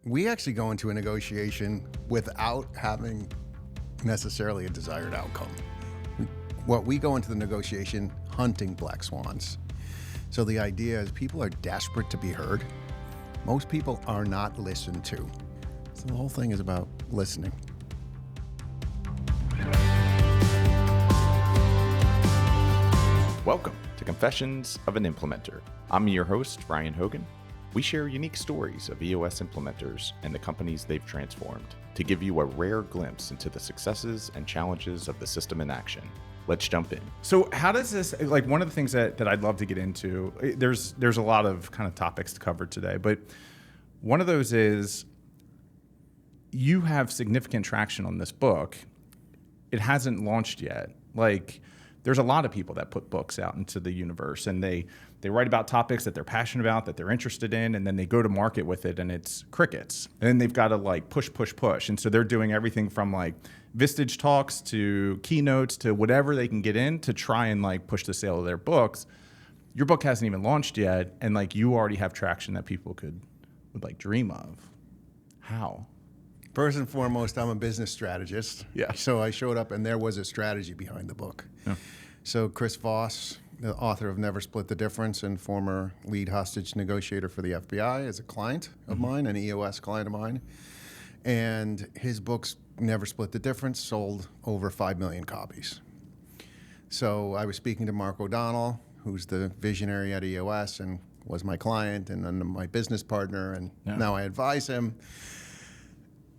We actually go into a negotiation without having necessarily a desired outcome. What we go into the negotiation hunting black swans. So the idea is people are desperate to be heard. Most people are not listened to. So the whole thing is about listening. Welcome to Confessions of an Implementer. I'm your host, Ryan Hogan. We share unique stories of EOS implementers and the companies they've transformed to give you a rare glimpse into the successes and challenges of the system in action. Let's jump in. So how does this, like one of the things that I'd love to get into, there's a lot of kind of topics to cover today, but one of those is you have significant traction on this book. It hasn't launched yet. Like there's a lot of people that put books out into the universe and they write about topics that they're passionate about, that they're interested in, and then they go to market with it and it's crickets. And then they've got to like push. And so they're doing everything from like Vistage talks to keynotes to whatever they can get in to try and like push the sale of their books. Your book hasn't even launched yet, and like you already have traction that people would like dream of. How? First and foremost, I'm a business strategist. Yeah. So I showed up and there was a strategy behind the book. Yeah. So Chris Voss, the author of Never Split the Difference and former lead hostage negotiator for the FBI, is a client of mine, an EOS client of mine. And his books, Never Split the Difference, sold over 5 million copies. So I was speaking to Mark O'Donnell, who's the visionary at EOS and was my client and then my business partner, and now I advise him.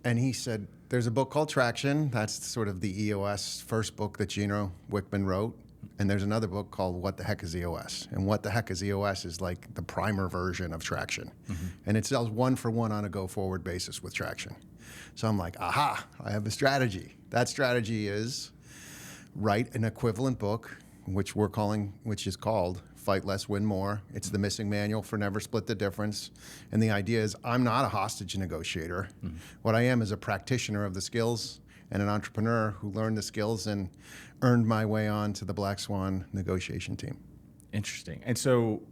And he said, there's a book called Traction. That's sort of the EOS first book that Gino Wickman wrote. And there's another book called What the Heck is EOS? And What the Heck is EOS is like the primer version of Traction. Mm-hmm. And it sells 1-for-1 on a go-forward basis with Traction. So I'm like, aha, I have a strategy. That strategy is write an equivalent book, which is called Fight Less, Win More. It's the missing manual for Never Split the Difference. And the idea is I'm not a hostage negotiator. Mm-hmm. What I am is a practitioner of the skills and an entrepreneur who learned the skills and earned my way on to the Black Swan negotiation team. Interesting. And so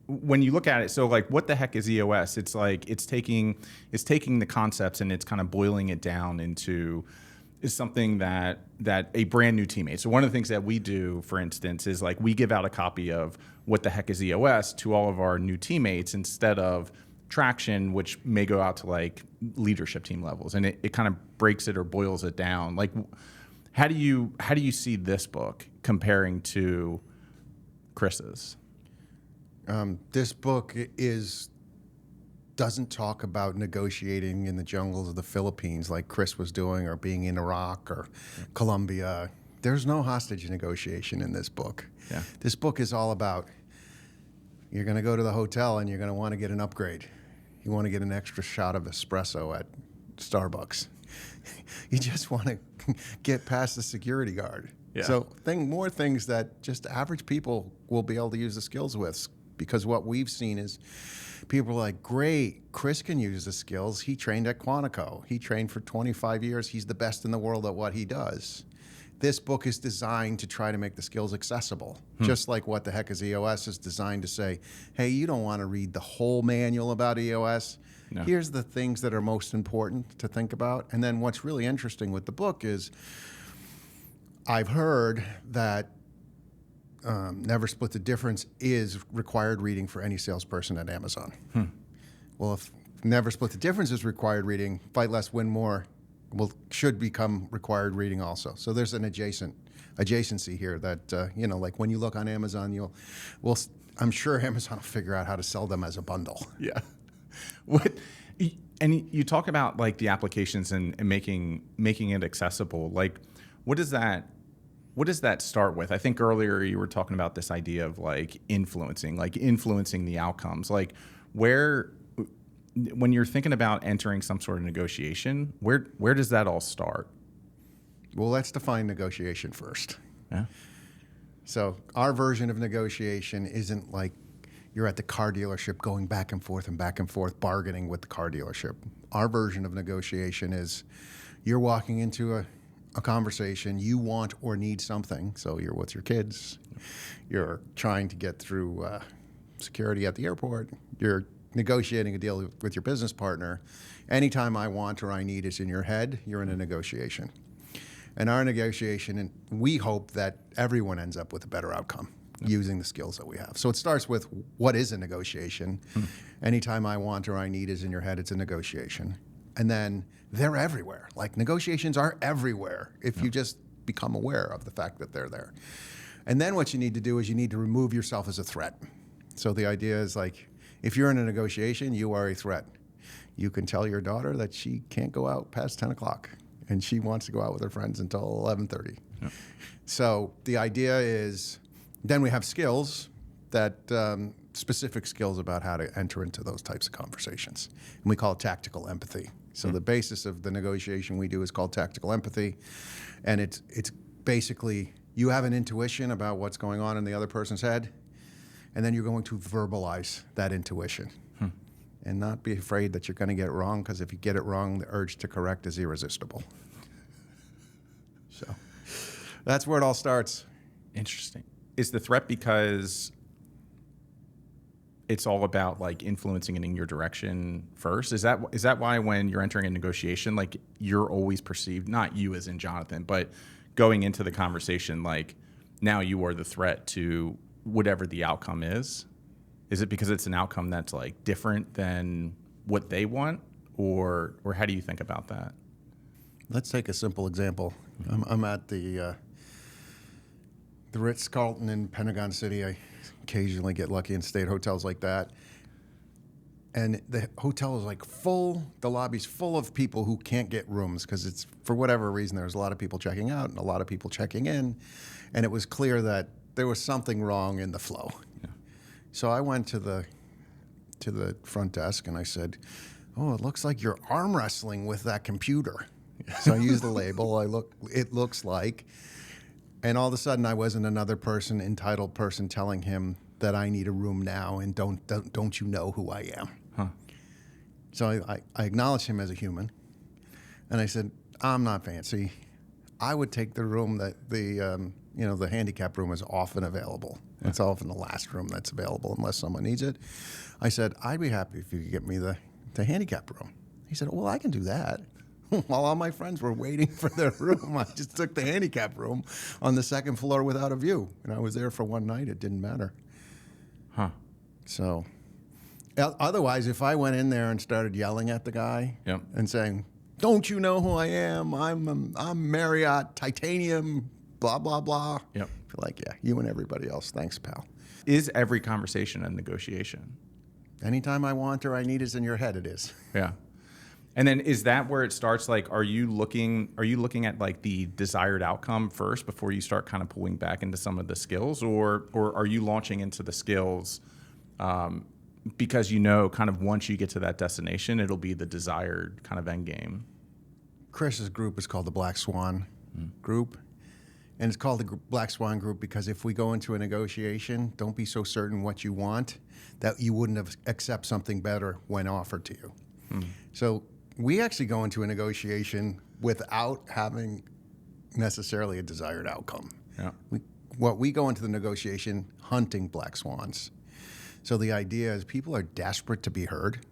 when you look at it, so like what the heck is EOS? It's like it's taking the concepts and it's kind of boiling it down into is something that a brand new teammate. So one of the things that we do, for instance, is like we give out a copy of What the Heck is EOS to all of our new teammates instead of Traction, which may go out to like leadership team levels, and it kind of breaks it or boils it down. Like, how do you see this book comparing to Chris's? This book doesn't talk about negotiating in the jungles of the Philippines like Chris was doing, or being in Iraq or Colombia. There's no hostage negotiation in this book. Yeah. This book is all about you're going to go to the hotel and you're going to want to get an upgrade. You want to get an extra shot of espresso at Starbucks. You just want to get past the security guard. Yeah. So more things that just average people will be able to use the skills with, because what we've seen is people are like, great, Chris can use the skills. He trained at Quantico. He trained for 25 years. He's the best in the world at what he does. This book is designed to try to make the skills accessible, just like What the Heck is EOS is designed to say, hey, you don't want to read the whole manual about EOS. No. Here's the things that are most important to think about. And then what's really interesting with the book is I've heard that Never Split the Difference is required reading for any salesperson at Amazon. Well, if Never Split the Difference is required reading, Fight Less, Win More should become required reading also. So there's an adjacency here that, like when you look on Amazon, I'm sure Amazon will figure out how to sell them as a bundle. Yeah. And you talk about like the applications and making it accessible. Like, what does that start with? I think earlier you were talking about this idea of like influencing the outcomes. Like when you're thinking about entering some sort of negotiation, where does that all start? Well, let's define negotiation first. Yeah. So our version of negotiation isn't like you're at the car dealership going back and forth, bargaining with the car dealership. Our version of negotiation is you're walking into a conversation, you want or need something. So you're with your kids, you're trying to get through security at the airport, you're negotiating a deal with your business partner, anytime I want or I need is in your head, you're in a negotiation. And our negotiation, and we hope that everyone ends up with a better outcome using the skills that we have. So it starts with, what is a negotiation? Anytime I want or I need is in your head, it's a negotiation. And then they're everywhere. Like, negotiations are everywhere if you just become aware of the fact that they're there. And then what you need to do is you need to remove yourself as a threat. So the idea is, like, if you're in a negotiation, you are a threat. You can tell your daughter that she can't go out past 10 o'clock and she wants to go out with her friends until 11:30. Yeah. So the idea is, then we have skills that, specific skills about how to enter into those types of conversations. And we call it tactical empathy. So the basis of the negotiation we do is called tactical empathy. And it's basically, you have an intuition about what's going on in the other person's head, and then you're going to verbalize that intuition. And not be afraid that you're going to get it wrong, because if you get it wrong, the urge to correct is irresistible. So that's where it all starts. Interesting. Is the threat because it's all about, like, influencing it in your direction first? Is that why when you're entering a negotiation, like, you're always perceived, not you as in Jonathan, but going into the conversation, like, now you are the threat to whatever the outcome is? Is it because it's an outcome that's, like, different than what they want, or how do you think about that? Let's take a simple example. I'm at the Ritz-Carlton in Pentagon City. I occasionally get lucky and stay at hotels like that. And the hotel is, like, full. The lobby's full of people who can't get rooms because it's, for whatever reason, there's a lot of people checking out and a lot of people checking in. And it was clear that there was something wrong in the flow. Yeah. So I went to the front desk and I said, "Oh, it looks like you're arm wrestling with that computer." So I used the label. It looks like. And all of a sudden, I wasn't another entitled person telling him that I need a room now and don't you know who I am? Huh. So I acknowledged him as a human, and I said, "I'm not fancy. I would take the room that the handicap room is often available. Yeah. It's often the last room that's available unless someone needs it." I said, "I'd be happy if you could get me the handicap room." He said, "Well, I can do that." While all my friends were waiting for their room, I just took the handicap room on the second floor without a view. And I was there for one night. It didn't matter. Huh. So otherwise, if I went in there and started yelling at the guy and saying, "Don't you know who I am? I'm Marriott, Titanium, blah, blah, blah." Yep. You're like, "Yeah, you and everybody else. Thanks, pal." Is every conversation a negotiation? Anytime I want or I need is in your head, it is. Yeah. And then is that where it starts? Like, are you looking at, like, the desired outcome first before you start kind of pulling back into some of the skills, or are you launching into the skills because kind of once you get to that destination, it'll be the desired kind of end game? Chris's group is called the Black Swan Group. And it's called the Black Swan Group because if we go into a negotiation, don't be so certain what you want that you wouldn't accept something better when offered to you. So we actually go into a negotiation without having necessarily a desired outcome. Yeah. We go into the negotiation hunting black swans. So the idea is people are desperate to be heard.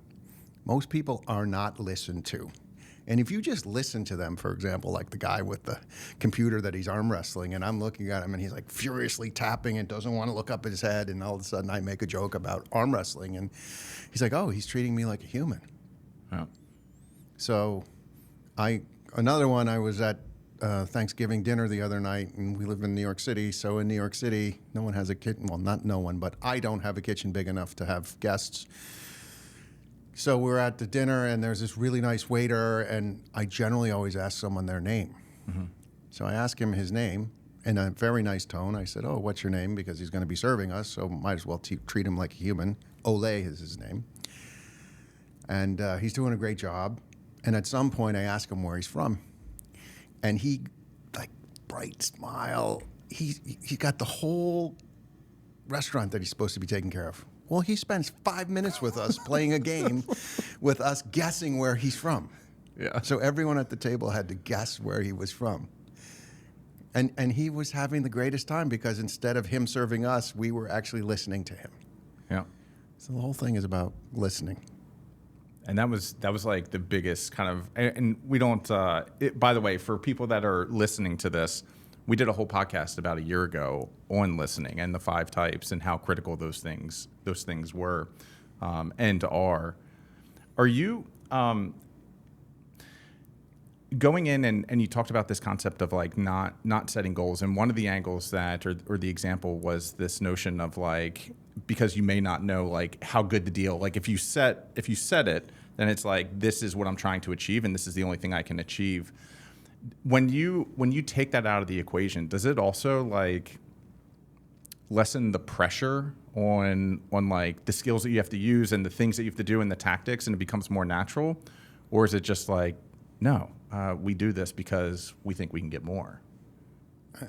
Most people are not listened to. And if you just listen to them, for example, like the guy with the computer that he's arm wrestling, and I'm looking at him and he's, like, furiously tapping and doesn't want to look up his head, and all of a sudden I make a joke about arm wrestling, and he's like, "Oh, he's treating me like a human." Yeah. So another one, I was at Thanksgiving dinner the other night, and we live in New York City. So in New York City, no one has a kitchen. Well, not no one, but I don't have a kitchen big enough to have guests. So we're at the dinner, and there's this really nice waiter, and I generally always ask someone their name. Mm-hmm. So I ask him his name in a very nice tone. I said, "Oh, what's your name?" Because he's going to be serving us, so might as well treat him like a human. Ole is his name. And he's doing a great job. And at some point, I ask him where he's from. And he, like, bright smile. He got the whole restaurant that he's supposed to be taking care of. Well, he spends 5 minutes with us playing a game with us guessing where he's from. Yeah. So everyone at the table had to guess where he was from. And he was having the greatest time because instead of him serving us, we were actually listening to him. Yeah. So the whole thing is about listening. And that was like the biggest kind of, and we don't, by the way, for people that are listening to this, we did a whole podcast about a year ago on listening and the 5 types and how critical those things were and are. Are you going in and you talked about this concept of like not setting goals, and one of the angles that or the example was this notion of like, because you may not know like how good the deal, like if you set it, then it's like, this is what I'm trying to achieve and this is the only thing I can achieve. When you take that out of the equation, does it also like lessen the pressure on like the skills that you have to use and the things that you have to do and the tactics, and it becomes more natural? Or is it just like, no, we do this because we think we can get more?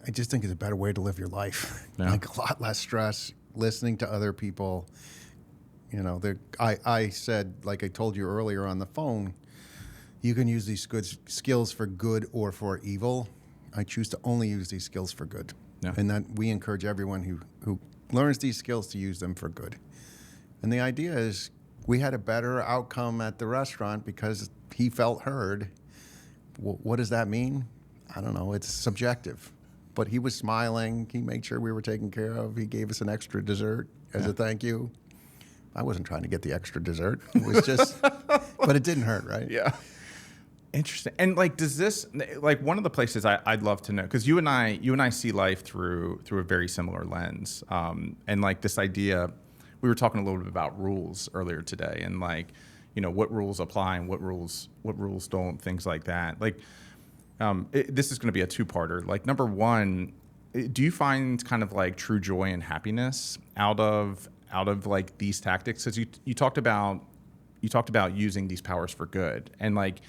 I just think it's a better way to live your life. Yeah. Like a lot less stress, listening to other people. You know, I said, like I told you earlier on the phone, you can use these good skills for good or for evil. I choose to only use these skills for good. Yeah. And that we encourage everyone who learns these skills to use them for good. And the idea is we had a better outcome at the restaurant because he felt heard. What does that mean? I don't know. It's subjective. But he was smiling. He made sure we were taken care of. He gave us an extra dessert as a thank you. I wasn't trying to get the extra dessert. It was just, but it didn't hurt, right? Yeah. Interesting. And like, does this, like, one of the places I'd love to know, because you and I see life through a very similar lens, and like this idea, we were talking a little bit about rules earlier today, and like, you know, what rules apply and what rules don't, things like that. Like, this is going to be a 2-parter. Like, number one, do you find kind of like true joy and happiness out of like these tactics? Because you talked about using these powers for good, and like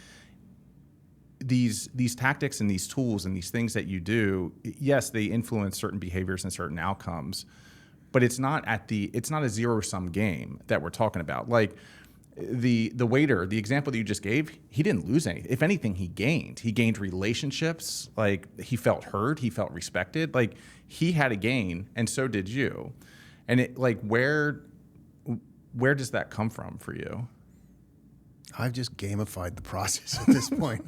these tactics and these tools and these things that you do, yes, they influence certain behaviors and certain outcomes, but it's not a zero-sum game that we're talking about. Like the waiter, the example that you just gave, he didn't lose anything. If anything, he gained relationships. Like, he felt heard, he felt respected. Like, he had a gain, and so did you. And it, like, where does that come from for you? I've just gamified the process at this point.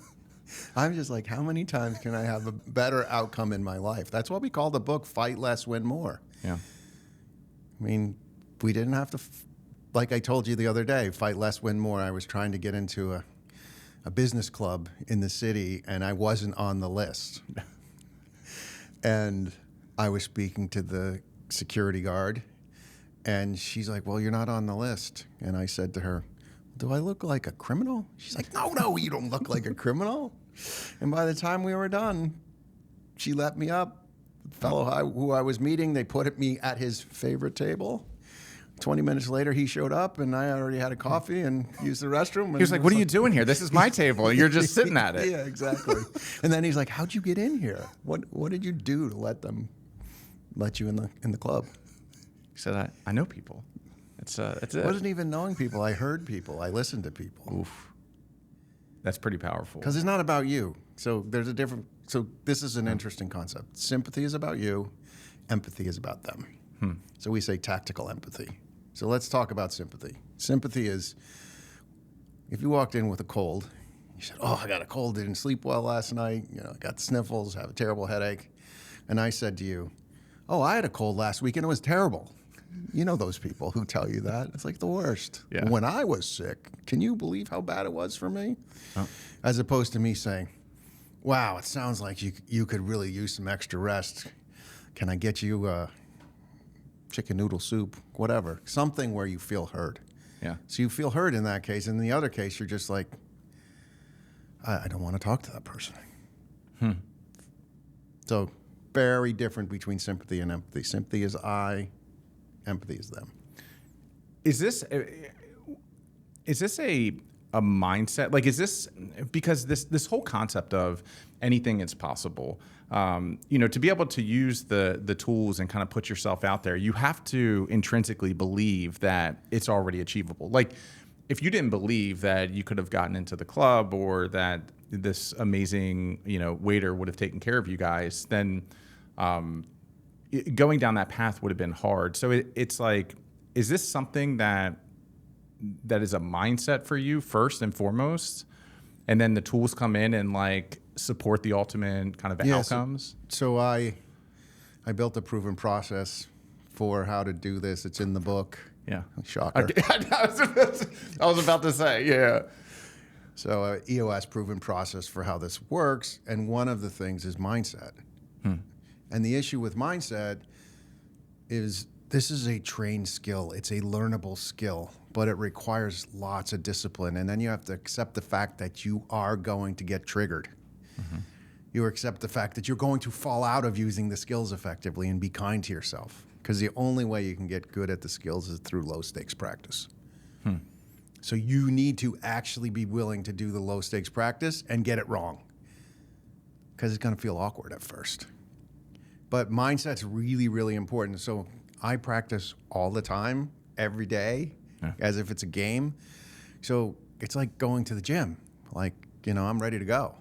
I'm just like, how many times can I have a better outcome in my life? That's what we call the book Fight Less, Win More. Yeah. I mean, we didn't have to, like I told you the other day, fight less, win more. I was trying to get into a business club in the city, and I wasn't on the list. And I was speaking to the security guard, and she's like, well, you're not on the list. And I said to her, do I look like a criminal? She's like, no, you don't look like a criminal. And by the time we were done, she let me up. The fellow who I was meeting, they put me at his favorite table. 20 minutes later, he showed up, and I already had a coffee and used the restroom. He was like, what are you doing here? This is my table. You're just sitting at it. Yeah, exactly. And then he's like, how'd you get in here? What did you do to let you in the club? He said, I know people. That's it. I wasn't even knowing people. I heard people. I listened to people. Oof. That's pretty powerful. Because it's not about you. So this is an interesting concept. Sympathy is about you. Empathy is about them. So we say tactical empathy. So let's talk about sympathy. Sympathy is, if you walked in with a cold, you said, oh, I got a cold, didn't sleep well last night, I got the sniffles, have a terrible headache. And I said to you, oh, I had a cold last week and it was terrible. You know those people who tell you that. It's like the worst. Yeah. When I was sick, can you believe how bad it was for me? Oh. As opposed to me saying, wow, it sounds like you could really use some extra rest. Can I get you chicken noodle soup, whatever, something where you feel heard. Yeah. So you feel heard in that case. In the other case, you're just like, I don't want to talk to that person. So very different between sympathy and empathy. Sympathy is I, empathy is them. Is this a mindset? Like, is this, because this whole concept of anything is possible, to be able to use the tools and kind of put yourself out there, you have to intrinsically believe that it's already achievable. Like, if you didn't believe that you could have gotten into the club or that this amazing, waiter would have taken care of you guys, then going down that path would have been hard. So it's like, is this something that is a mindset for you first and foremost, and then the tools come in and like support the ultimate kind of outcomes? So I built a proven process for how to do this. It's in the book. Yeah. Shocker. I was about to say, yeah. So EOS proven process for how this works. And one of the things is mindset. And the issue with mindset is this is a trained skill. It's a learnable skill, but it requires lots of discipline. And then you have to accept the fact that you are going to get triggered. You accept the fact that you're going to fall out of using the skills effectively, and be kind to yourself. Because the only way you can get good at the skills is through low stakes practice. So you need to actually be willing to do the low stakes practice and get it wrong, because it's going to feel awkward at first. But mindset's really, really important. So I practice all the time, every day, as if it's a game. So it's like going to the gym. Like, I'm ready to go.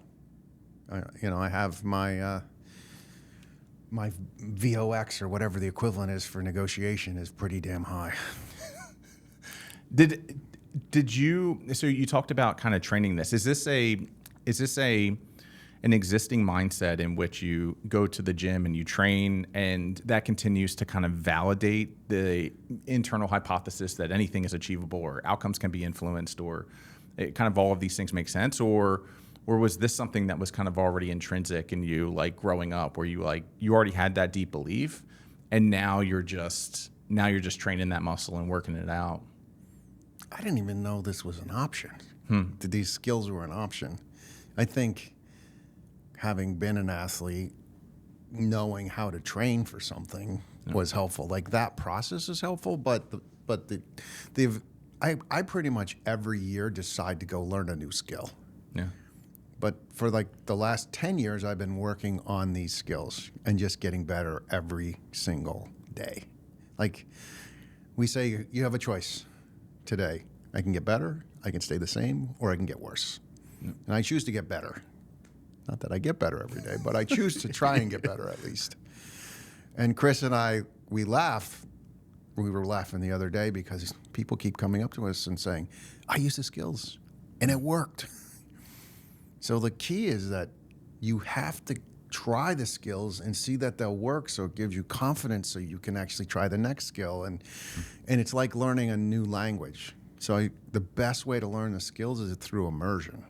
I have my my VOX, or whatever the equivalent is for negotiation, is pretty damn high. Did you? So you talked about kind of training this. Is this an existing mindset in which you go to the gym and you train, and that continues to kind of validate the internal hypothesis that anything is achievable, or outcomes can be influenced, or it kind of all of these things make sense? Or was this something that was kind of already intrinsic in you, like growing up, where you already had that deep belief, and now you're just training that muscle and working it out? I didn't even know this was an option. That these skills were an option. I think having been an athlete, knowing how to train for something was helpful. Like, that process is helpful, but I pretty much every year decide to go learn a new skill. Yeah. But for like the last 10 years, I've been working on these skills and just getting better every single day. Like, we say, you have a choice today. I can get better, I can stay the same, or I can get worse. And I choose to get better. Not that I get better every day, but I choose to try and get better at least. And Chris and I, we laugh. We were laughing the other day because people keep coming up to us and saying, I used the skills and it worked. So the key is that you have to try the skills and see that they'll work, so it gives you confidence so you can actually try the next skill. And it's like learning a new language. So the best way to learn the skills is through immersion.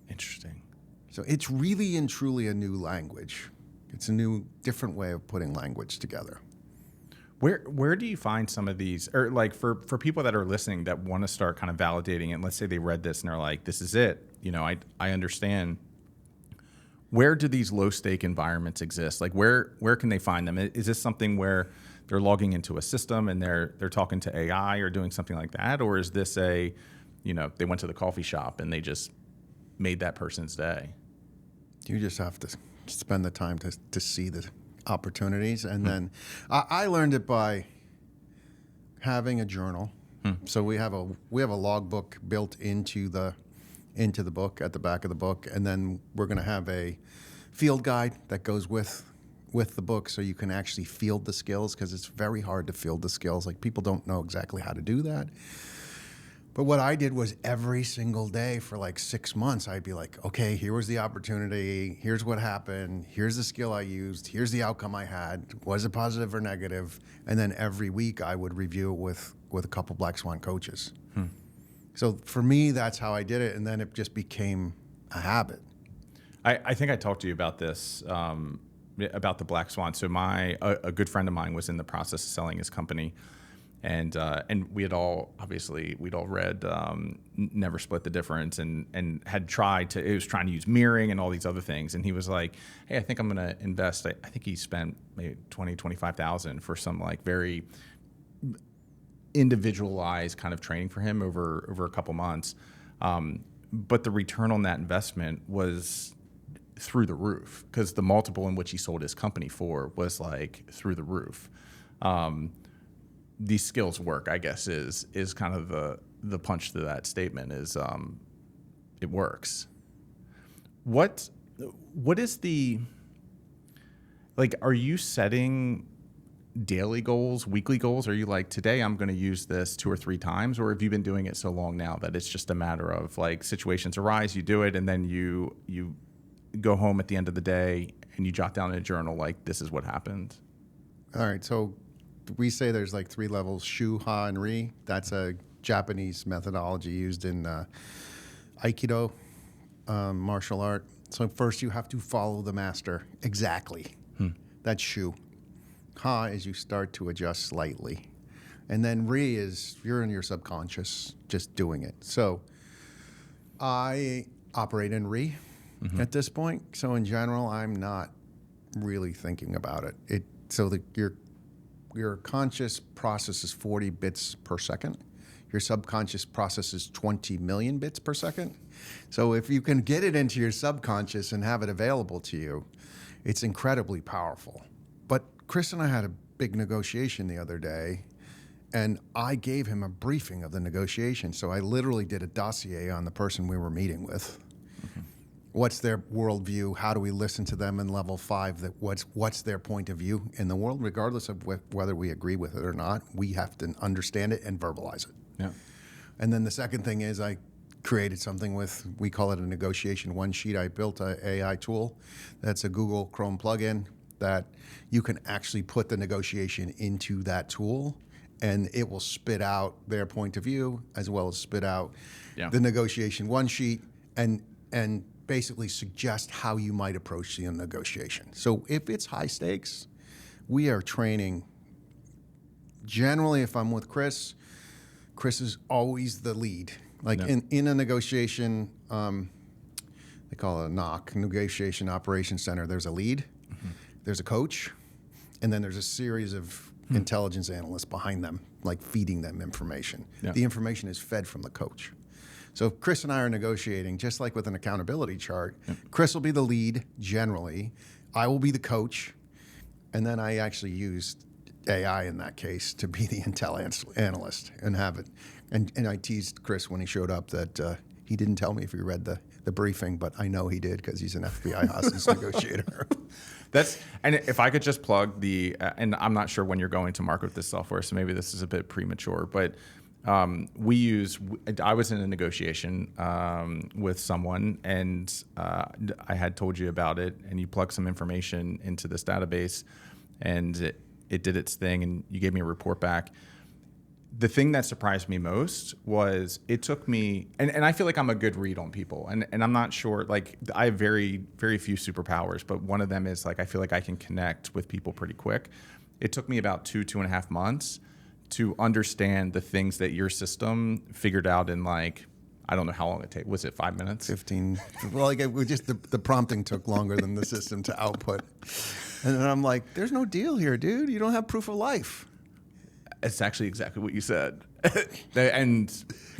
Interesting. So it's really and truly a new language. It's a new, different way of putting language together. Where do you find some of these, or like for people that are listening that want to start kind of validating it? Let's say they read this and they're like, this is it. I understand. Where do these low stake environments exist? Like, where can they find them? Is this something where they're logging into a system and they're talking to AI or doing something like that? Or is this they went to the coffee shop and they just made that person's day? You just have to spend the time to see the opportunities. And then I learned it by having a journal. So we have a logbook built into the book, at the back of the book, and then we're going to have a field guide that goes with the book, so you can actually field the skills, because it's very hard to field the skills. Like, people don't know exactly how to do that. But what I did was every single day for like 6 months, I'd be like, okay, here was the opportunity. Here's what happened. Here's the skill I used. Here's the outcome I had. Was it positive or negative? And then every week I would review it with a couple Black Swan coaches. So for me, that's how I did it. And then it just became a habit. I think I talked to you about this, about the Black Swan. So a good friend of mine was in the process of selling his company. And we'd all read Never Split the Difference, and had trying to use mirroring and all these other things. And he was like, hey, I think I'm going to invest. I think he spent maybe $20,000-$25,000 for some like very individualized kind of training for him over a couple months. But the return on that investment was through the roof, because the multiple in which he sold his company for was like through the roof. These skills work, I guess, is kind of the punch to that statement, is it works. What is the, like, are you setting daily goals, weekly goals? Are you like, today I'm going to use this 2 or 3 times? Or have you been doing it so long now that it's just a matter of like situations arise, you do it, and then you go home at the end of the day and you jot down in a journal, like, this is what happened? All right, so we say there's like 3 levels, Shu, Ha, and Ri. That's a Japanese methodology used in Aikido, martial art. So first you have to follow the master exactly. That's Shu. Ha is you start to adjust slightly. And then Ri is you're in your subconscious just doing it. So I operate in Ri at this point. So in general, I'm not really thinking about it. Your conscious processes 40 bits per second. Your subconscious processes 20 million bits per second. So if you can get it into your subconscious and have it available to you, it's incredibly powerful. But Chris and I had a big negotiation the other day, and I gave him a briefing of the negotiation. So I literally did a dossier on the person we were meeting with. What's their worldview? How do we listen to them in level 5? What's their point of view in the world, regardless of whether we agree with it or not? We have to understand it and verbalize it. Yeah. And then the second thing is I created something we call it a negotiation one sheet. I built an AI tool that's a Google Chrome plugin that you can actually put the negotiation into that tool, and it will spit out their point of view as well as spit out the negotiation one sheet and basically suggest how you might approach the negotiation. So if it's high stakes, we are training. Generally, if I'm with Chris is always the lead. Like in a negotiation, they call it a NOC, Negotiation Operations Center. There's a lead, there's a coach, and then there's a series of intelligence analysts behind them, like feeding them information. Yeah. The information is fed from the coach. So if Chris and I are negotiating, just like with an accountability chart, Chris will be the lead generally, I will be the coach, and then I actually used AI in that case to be the intel analyst and have it. And I teased Chris when he showed up that he didn't tell me if he read the briefing, but I know he did because he's an FBI hostage negotiator. And if I could just plug and I'm not sure when you're going to market with this software, so maybe this is a bit premature, but I was in a negotiation with someone, and I had told you about it, and you plug some information into this database, and it did its thing, and you gave me a report back. The thing that surprised me most was it took me, and I feel like I'm a good read on people, and I'm not sure, like, I have very, very few superpowers, but one of them is, like, I feel like I can connect with people pretty quick. It took me about 2.5 months to understand the things that your system figured out in, like, I don't know how long it took. Was it 5 minutes? 15. Well, like, it was just the prompting took longer than the system to output. And then I'm like, there's no deal here, dude. You don't have proof of life. It's actually exactly what you said. And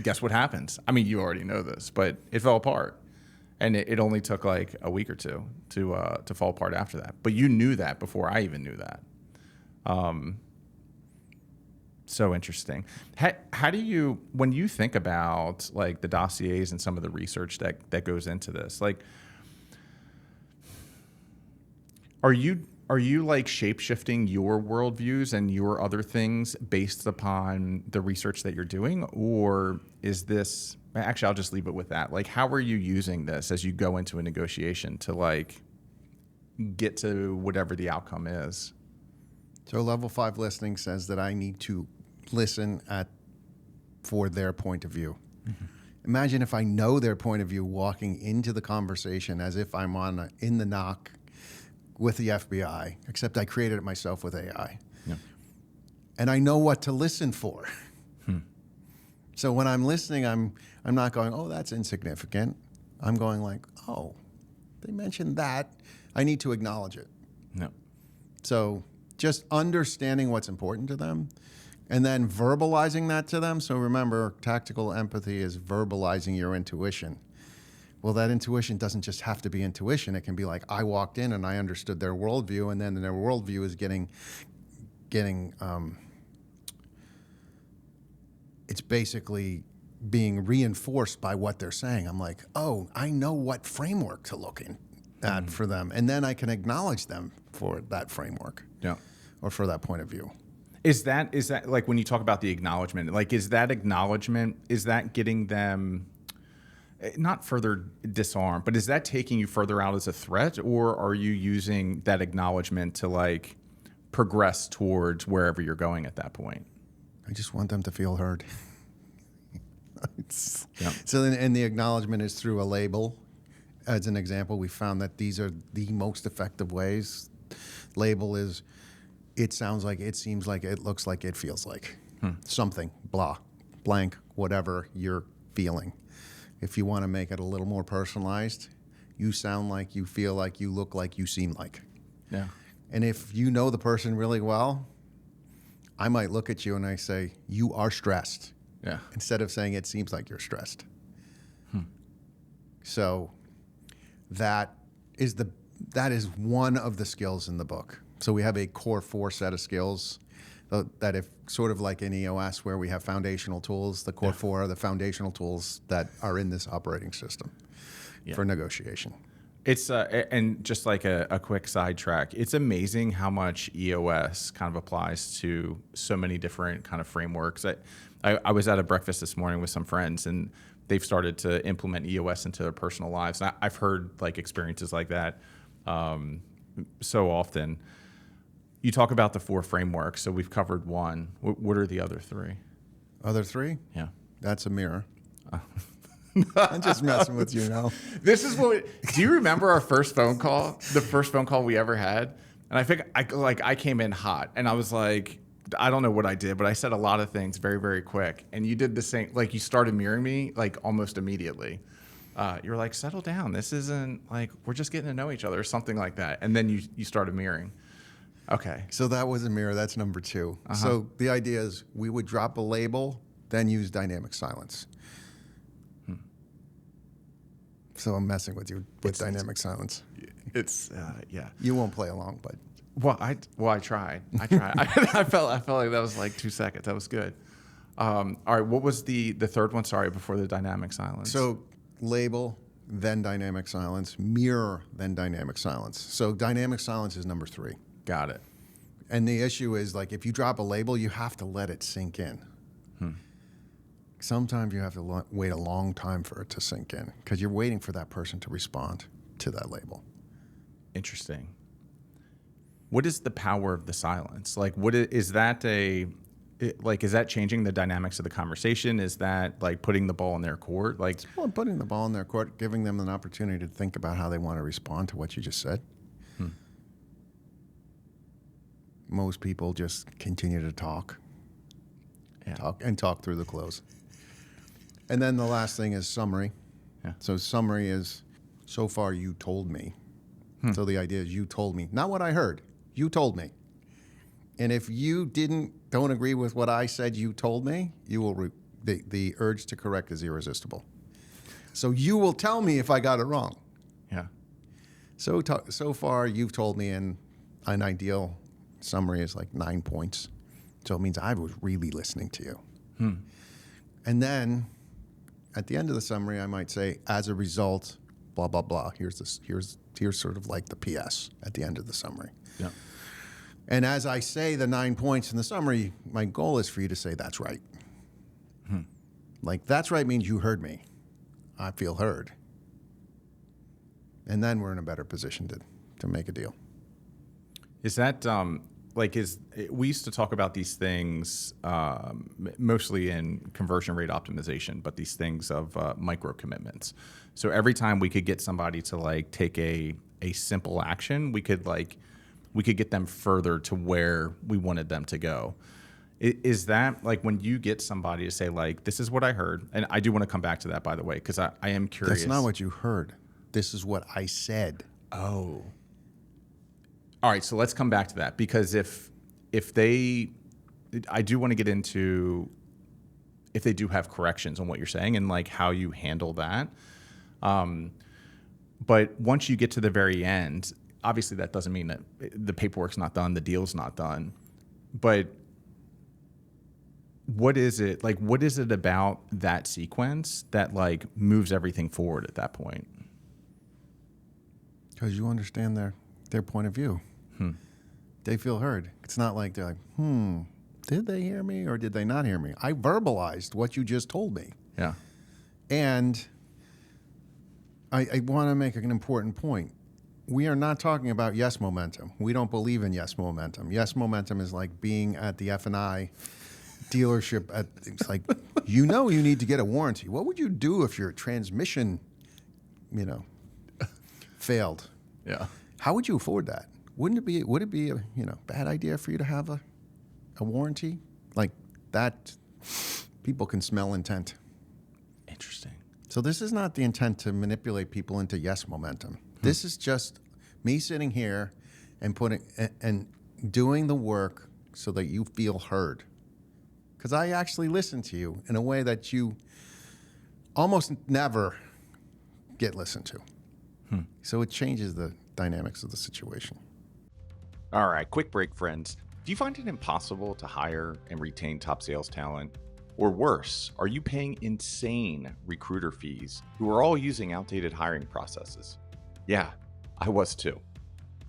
guess what happens? I mean, you already know this, but it fell apart. And it only took like a week or two to fall apart after that. But you knew that before I even knew that. So interesting. How do you, when you think about like the dossiers and some of the research that goes into this, like, are you like shape-shifting your worldviews and your other things based upon the research that you're doing? Or is this, actually, I'll just leave it with that. Like, how are you using this as you go into a negotiation to like get to whatever the outcome is? So level 5 listening says that I need to listen for their point of view. Mm-hmm. Imagine if I know their point of view walking into the conversation as if I'm in the NOC with the FBI, except I created it myself with AI. Yeah. And I know what to listen for. So when I'm listening, I'm not going, oh, that's insignificant. I'm going like, oh, they mentioned that. I need to acknowledge it. No. So just understanding what's important to them and then verbalizing that to them. So remember, tactical empathy is verbalizing your intuition. Well, that intuition doesn't just have to be intuition. It can be like, I walked in and I understood their worldview, and then their worldview is getting it's basically being reinforced by what they're saying. I'm like, oh, I know what framework to look at for them, and then I can acknowledge them for that framework. Yeah. or for that point of view. Is that like when you talk about the acknowledgement, like is that getting them not further disarmed, but is that taking you further out as a threat, or are you using that acknowledgement to like progress towards wherever you're going at that point? I just want them to feel heard. Yep. So and the acknowledgement is through a label. As an example, we found that these are the most effective ways. Label is, it sounds like, it seems like, it looks like, it feels like. Something, blah, blank, whatever you're feeling. If you want to make it a little more personalized, you sound like, you feel like, you look like, you seem like. Yeah. And if you know the person really well, I might look at you and I say, you are stressed. Yeah. Instead of saying it seems like you're stressed. So that is one of the skills in the book. So we have a core 4 set of skills that if sort of like in EOS where we have foundational tools, the core 4 are the foundational tools that are in this operating system for negotiation. It's and just like a quick sidetrack, it's amazing how much EOS kind of applies to so many different kind of frameworks. I was at a breakfast this morning with some friends, and they've started to implement EOS into their personal lives. And I've heard like experiences like that so often. You talk about the 4 frameworks, so we've covered 1. What are the other 3? Other 3? Yeah. That's a mirror. I'm just messing with you now. This is what. Do you remember our first phone call? The first phone call we ever had, and I think I came in hot, and I was like, I don't know what I did, but I said a lot of things very, very quick, and you did the same. Like you started mirroring me like almost immediately. You were like, settle down. This isn't like we're just getting to know each other or something like that, and then you started mirroring. Okay. So that was a mirror. That's number 2. So the idea is we would drop a label, then use dynamic silence. So I'm messing with you with dynamic silence. It's yeah. You won't play along, but I tried. I felt like that was like 2 seconds. That was good. All right. What was the third one? Sorry, before the dynamic silence. So label, then dynamic silence, mirror, then dynamic silence. So dynamic silence is number 3. Got it. And the issue is like if you drop a label, you have to let it sink in. Sometimes you have to wait a long time for it to sink in because you're waiting for that person to respond to that label. Interesting. What is the power of the silence? Like, is that is that changing the dynamics of the conversation? Is that like putting the ball in their court? Like, well, putting the ball in their court, giving them an opportunity to think about how they want to respond to what you just said. Most people just continue to talk through the close. And then the last thing is summary. Yeah. So summary is, so far you told me. So the idea is you told me, not what I heard. You told me. And if you don't agree with what I said you told me, you will the urge to correct is irresistible. So you will tell me if I got it wrong. Yeah. So far you've told me, and an ideal summary is like 9 points. So it means I was really listening to you. And then at the end of the summary, I might say, as a result, blah, blah, blah. Here's sort of like the PS at the end of the summary. Yeah. And as I say the 9 points in the summary, my goal is for you to say, that's right. Like, that's right means you heard me. I feel heard. And then we're in a better position to make a deal. Is that we used to talk about these things mostly in conversion rate optimization, but these things of micro commitments. So every time we could get somebody to like take a simple action, we could get them further to where we wanted them to go. Is that like when you get somebody to say like, this is what I heard, and I do want to come back to that, by the way, because I am curious. That's not what you heard. This is what I said. Oh. All right, so let's come back to that, because I do want to get into if they do have corrections on what you're saying and like how you handle that. But once you get to the very end, obviously that doesn't mean that the paperwork's not done, the deal's not done. But what is it about that sequence that like moves everything forward at that point? Because you understand their point of view. They feel heard. It's not like they're like, did they hear me or did they not hear me? I verbalized what you just told me. Yeah. And I want to make an important point. We are not talking about yes momentum. We don't believe in yes momentum. Yes momentum is like being at the F&I dealership. It's like, you need to get a warranty. What would you do if your transmission, failed? Yeah. How would you afford that? Would it be a bad idea for you to have a warranty? Like that, people can smell intent. Interesting. So this is not the intent to manipulate people into yes momentum. This is just me sitting here and doing the work so that you feel heard. Because I actually listen to you in a way that you almost never get listened to. So it changes the dynamics of the situation. All right, quick break, friends. Do you find it impossible to hire and retain top sales talent? Or worse, are you paying insane recruiter fees who are all using outdated hiring processes? Yeah, I was too.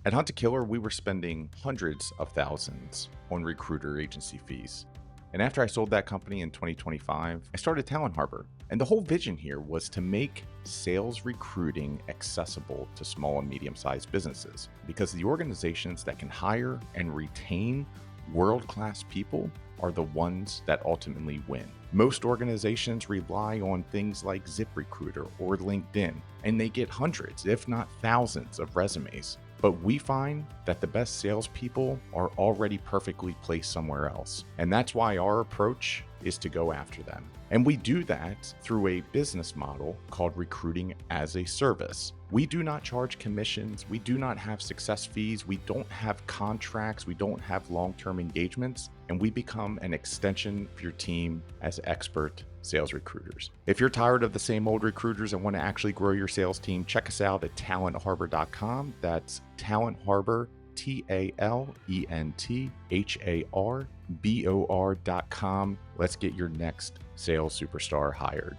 At Hunt to Killer, we were spending hundreds of thousands on recruiter agency fees. And after I sold that company in 2025, I started Talent Harbor. And the whole vision here was to make sales recruiting accessible to small and medium-sized businesses, because the organizations that can hire and retain world-class people are the ones that ultimately win. Most organizations rely on things like ZipRecruiter or LinkedIn, and they get hundreds, if not thousands, of resumes. But we find that the best salespeople are already perfectly placed somewhere else. And that's why our approach is to go after them. And we do that through a business model called recruiting as a service. We do not charge commissions. We do not have success fees. We don't have contracts. We don't have long-term engagements. And we become an extension of your team as expert sales recruiters. If you're tired of the same old recruiters and want to actually grow your sales team, check us out at talentharbor.com. That's Talent Harbor, TALENTHARBOR.com. Let's get your next sales superstar hired.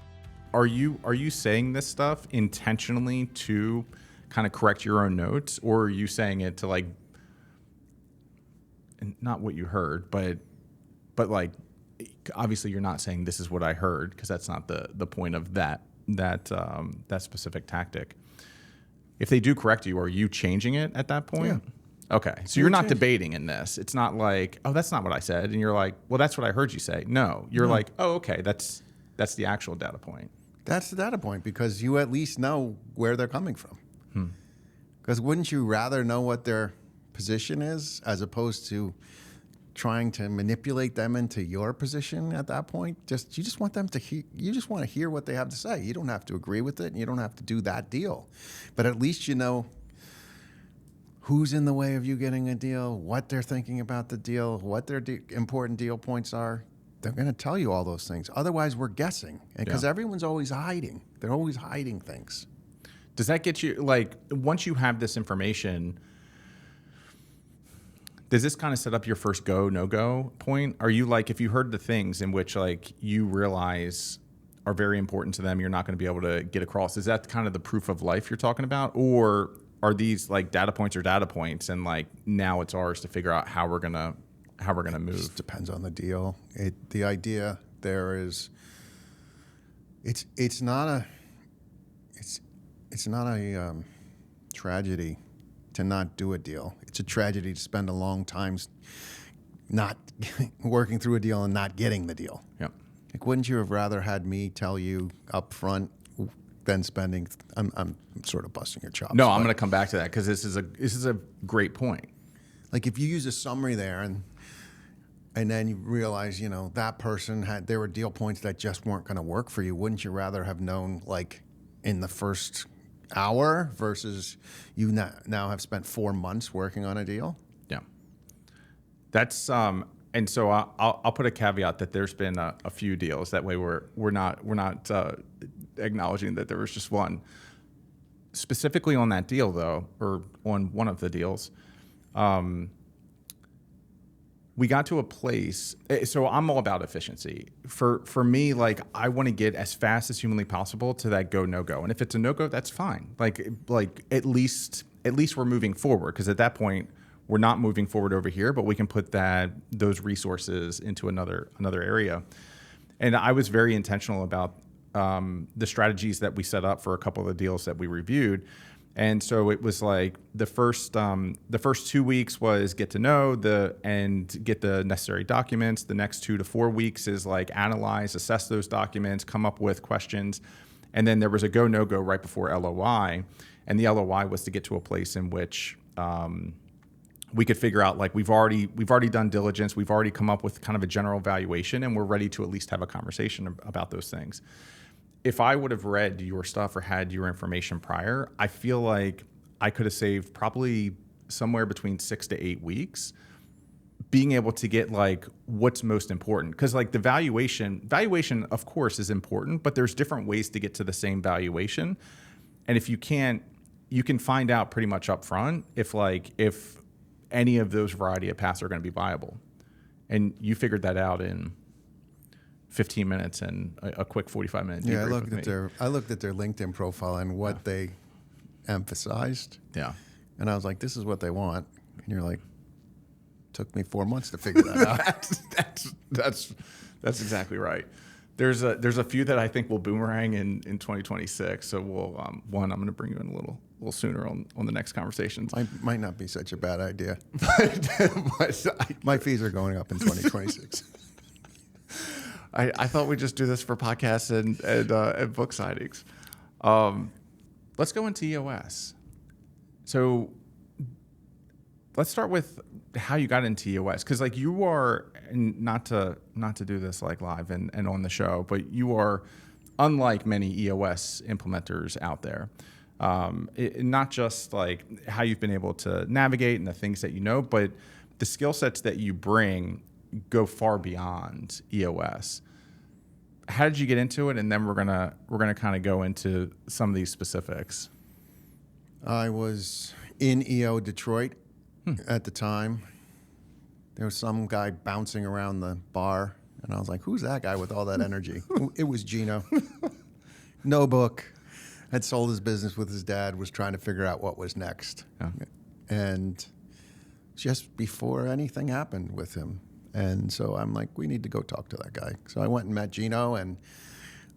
Are you saying this stuff intentionally to kind of correct your own notes, or are you saying it to like, not what you heard, but like, obviously you're not saying this is what I heard, because that's not the point of that specific tactic. If they do correct you, are you changing it at that point? Yeah. Okay. So you're not debating in this. It's not like, oh, that's not what I said. And you're like, well, that's what I heard you say. No, you're like, oh, okay, that's the actual data point. That's the data point, because you at least know where they're coming from. Because wouldn't you rather know what their position is as opposed to trying to manipulate them into your position at that point? You just want them to hear. You just want to hear what they have to say. You don't have to agree with it, and you don't have to do that deal. But at least you know who's in the way of you getting a deal, what they're thinking about the deal, what their important deal points are. They're going to tell you all those things. Otherwise, we're guessing, because everyone's always hiding. They're always hiding things. Does that get you, like, once you have this information, does this kind of set up your first go, no-go point? Are you like, if you heard the things in which like you realize are very important to them, you're not going to be able to get across, is that kind of the proof of life you're talking about? Or are these like data points and like now it's ours to figure out how we're going to move? It just depends on the deal. The idea there is, it's not a tragedy to not do a deal. It's a tragedy to spend a long time not working through a deal and not getting the deal. Yeah. Like, wouldn't you have rather had me tell you up front than spending? I'm sort of busting your chops. No, I'm going to come back to that, because this is a great point. Like, if you use a summary there and then you realize, that person there were deal points that just weren't going to work for you, wouldn't you rather have known, like, in the first hour versus you now have spent 4 months working on a deal? Yeah. That's and so I'll put a caveat that there's been a few deals. That way we're not acknowledging that there was just one. Specifically on that deal, though, or on one of the deals, we got to a place. So I'm all about efficiency. For me, like, I want to get as fast as humanly possible to that go, no go. And if it's a no go, that's fine. Like at least we're moving forward, because at that point we're not moving forward over here, but we can put those resources into another area. And I was very intentional about the strategies that we set up for a couple of the deals that we reviewed. And so it was like the first 2 weeks was get to know and get the necessary documents. The next 2 to 4 weeks is like analyze, assess those documents, come up with questions. And then there was a go, no go right before LOI. And the LOI was to get to a place in which we could figure out, like, we've already done diligence. We've already come up with kind of a general valuation, and we're ready to at least have a conversation about those things. If I would have read your stuff or had your information prior, I feel like I could have saved probably somewhere between 6 to 8 weeks being able to get like what's most important. Because like the valuation of course is important, but there's different ways to get to the same valuation. And if you can't, you can find out pretty much up front if any of those variety of paths are going to be viable. And you figured that out in 15 minutes and a quick 45-minute debrief. Yeah, I looked at their LinkedIn profile and what they emphasized. Yeah. And I was like, this is what they want. And you're like, took me 4 months to figure that out. That's exactly right. There's a few that I think will boomerang in 2026. So we'll I'm going to bring you in a little sooner on the next conversations. Might not be such a bad idea. My fees are going up in 2026. I thought we'd just do this for podcasts and book signings. Let's go into EOS. So let's start with how you got into EOS, because like you are, not to do this like live and on the show, but you are unlike many EOS implementers out there. Not just like how you've been able to navigate and the things that you know, but the skill sets that you bring go far beyond EOS. How did you get into it? And then we're gonna kind of go into some of these specifics. I was in EO Detroit at the time. There was some guy bouncing around the bar, and I was like, "Who's that guy with all that energy?" It was Gino. No book. Had sold his business with his dad. Was trying to figure out what was next, and just before anything happened with him. And so I'm like, we need to go talk to that guy. So I went and met Gino, and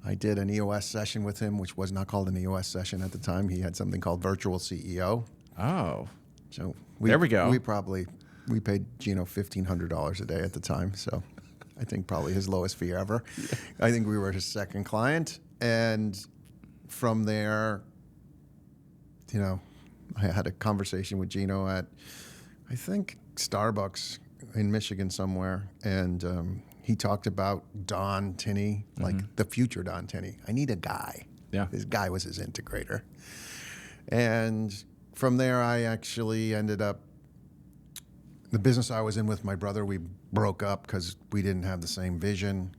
I did an EOS session with him, which was not called an EOS session at the time. He had something called Virtual CEO. Oh. So there we go. We paid Gino $1,500 a day at the time. So I think probably his lowest fee ever. Yeah. I think we were his second client. And from there, I had a conversation with Gino at, I think, Starbucks in Michigan somewhere, and he talked about Don Tinney, like the future Don Tinney. I need a guy. Yeah. This guy was his integrator. And from there, I actually ended up, the business I was in with my brother, we broke up because we didn't have the same vision.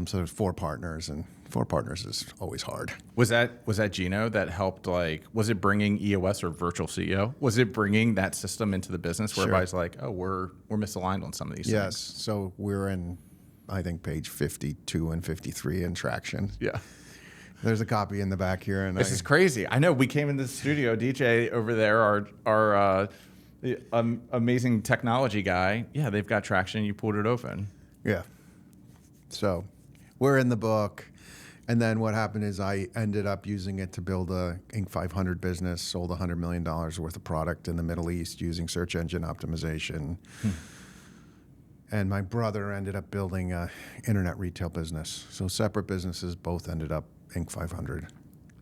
So there's 4 partners, and 4 partners is always hard. Was that Gino that helped? Like, was it bringing EOS or Virtual CEO? Was it bringing that system into the business whereby it's like, oh, we're misaligned on some of these things? Yes. So we're in, I think, page 52 and 53 in Traction. Yeah. There's a copy in the back here, and this is crazy. I know. We came into the studio. DJ over there, our amazing technology guy. Yeah, they've got Traction. You pulled it open. Yeah. So we're in the book. And then what happened is I ended up using it to build a Inc. 500 business, sold $100 million worth of product in the Middle East using search engine optimization. And my brother ended up building an internet retail business. So separate businesses, both ended up Inc. 500.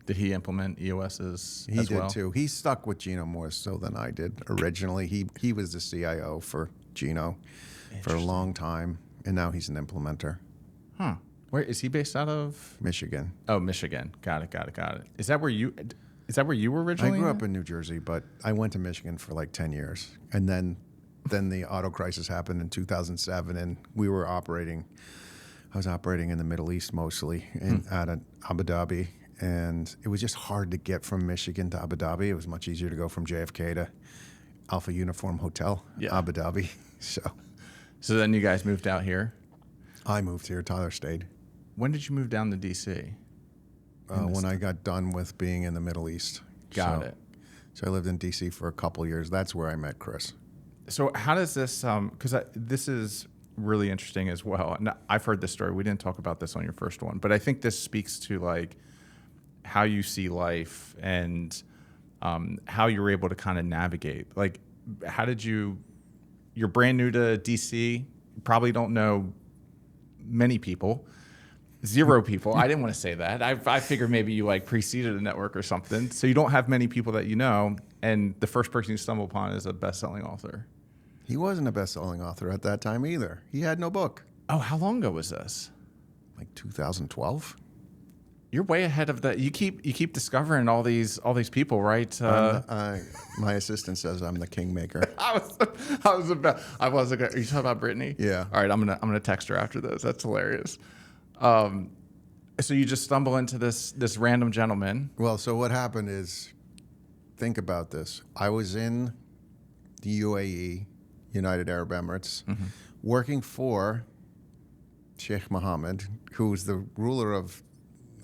Did he implement EOS as well? He did too. He stuck with Gino more so than I did originally. He was the CIO for Gino for a long time, and now he's an implementer. Huh. Where is he based out of? Michigan. Oh, Michigan. Got it. Is that where you were originally? I grew up in New Jersey, but I went to Michigan for like 10 years. And then the auto crisis happened in 2007, and I was operating in the Middle East mostly, out of Abu Dhabi. And it was just hard to get from Michigan to Abu Dhabi. It was much easier to go from JFK to Alpha Uniform Hotel, Abu Dhabi. So then you guys moved out here? I moved here. Tyler stayed. When did you move down to D.C.? When I got done with being in the Middle East. Got it. So I lived in DC for a couple years. That's where I met Chris. So how does this, because this is really interesting as well. And I've heard this story. We didn't talk about this on your first one, but I think this speaks to like how you see life and how you're able to kind of navigate. Like, how did you're brand new to DC, you probably don't know many people, 0 people. I didn't want to say that. I figured maybe you like preceded a network or something. So you don't have many people that you know. And the first person you stumble upon is a best-selling author. He wasn't a best-selling author at that time either. He had no book. Oh, how long ago was this? Like 2012. You're way ahead of that. You keep discovering all these people, right? My assistant says I'm the kingmaker. I was about. Are you talking about Brittany? Yeah. All right, I'm gonna text her after this. That's hilarious. So you just stumble into this random gentleman. Well, so what happened is, think about this. I was in the UAE, United Arab Emirates, working for Sheikh Mohammed, who was the ruler of,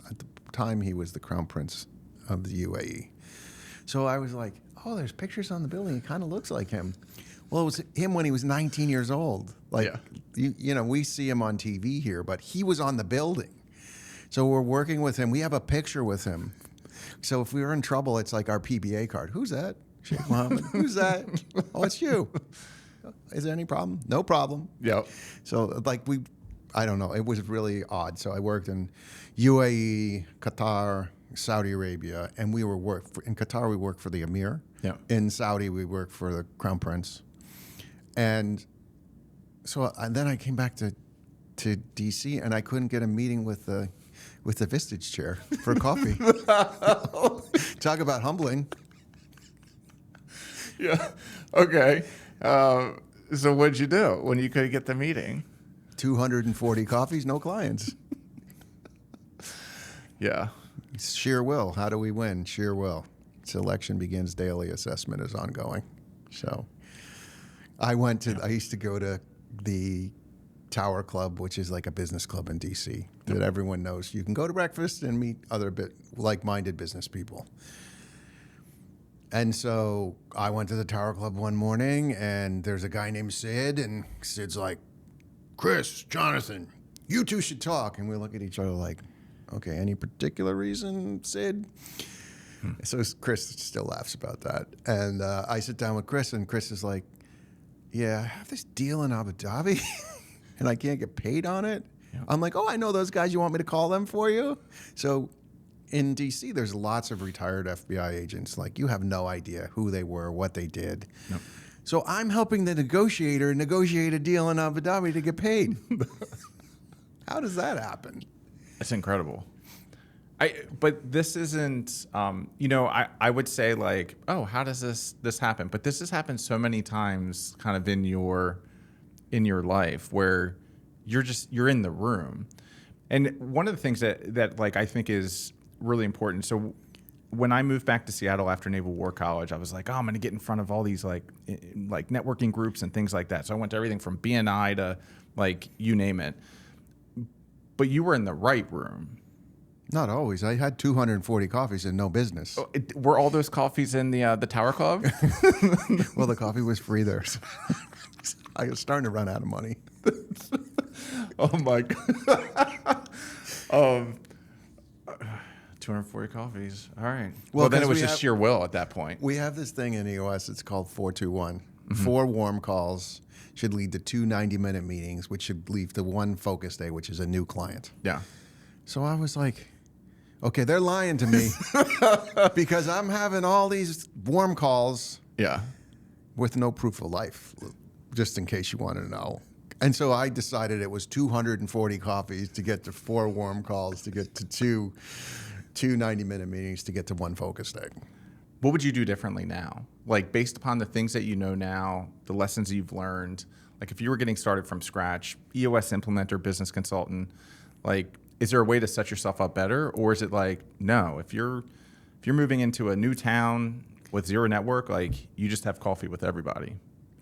at the time he was the crown prince of the UAE. So I was like, oh, there's pictures on the building. It kind of looks like him. Well, it was him when he was 19 years old. Like, you know, we see him on TV here, but he was on the building. So we're working with him. We have a picture with him. So if we were in trouble, it's like our PBA card. Who's that? Sheikh Mohammed. Who's that? Oh, it's you. Is there any problem? No problem. Yep. So like I don't know. It was really odd. So I worked in UAE, Qatar, Saudi Arabia, and we were in Qatar. We worked for the Emir. Yeah. In Saudi, we worked for the Crown Prince. And so and then I came back to DC, and I couldn't get a meeting with the Vistage chair for coffee. Talk about humbling. Yeah. Okay. So what'd you do when you couldn't get the meeting? 240 coffees, no clients. Yeah. It's sheer will. How do we win? Sheer will. Selection begins daily. Assessment is ongoing. So I used to go to the Tower Club, which is like a business club in DC that everyone knows. You can go to breakfast and meet other like-minded business people. And so I went to the Tower Club one morning, and there's a guy named Sid, and Sid's like, Chris, Jonathan, you two should talk. And we look at each other like, okay, any particular reason, Sid? So Chris still laughs about that. And I sit down with Chris, and Chris is like, yeah, I have this deal in Abu Dhabi, and I can't get paid on it. Yep. I'm like, oh, I know those guys. You want me to call them for you? So in DC, there's lots of retired FBI agents. Like, you have no idea who they were, what they did. Nope. So I'm helping the negotiator negotiate a deal in Abu Dhabi to get paid. How does that happen? That's incredible. But this isn't, I would say like, oh, how does this happen? But this has happened so many times kind of in your life where you're in the room. And one of the things that like I think is really important. So when I moved back to Seattle after Naval War College, I was like, oh, I'm going to get in front of all these like networking groups and things like that. So I went to everything from BNI to like you name it. But you were in the right room. Not always. I had 240 coffees and no business. Were all those coffees in the Tower Club? Well, the coffee was free there. So I was starting to run out of money. Oh my God. 240 coffees. All right. Well, then it was just sheer will at that point. We have this thing in EOS. It's called 421. 4 warm calls should lead to 2 90-minute meetings, which should lead to 1 focus day, which is a new client. Yeah. So I was like, okay, they're lying to me because I'm having all these warm calls with no proof of life, just in case you wanted to know. And so I decided it was 240 coffees to get to 4 warm calls to get to 2 90-minute meetings to get to 1 focus day. What would you do differently now? Like based upon the things that you know now, the lessons you've learned, like if you were getting started from scratch, EOS Implementer, business consultant, like is there a way to set yourself up better? Or is it like, no, if you're moving into a new town with 0 network, like you just have coffee with everybody?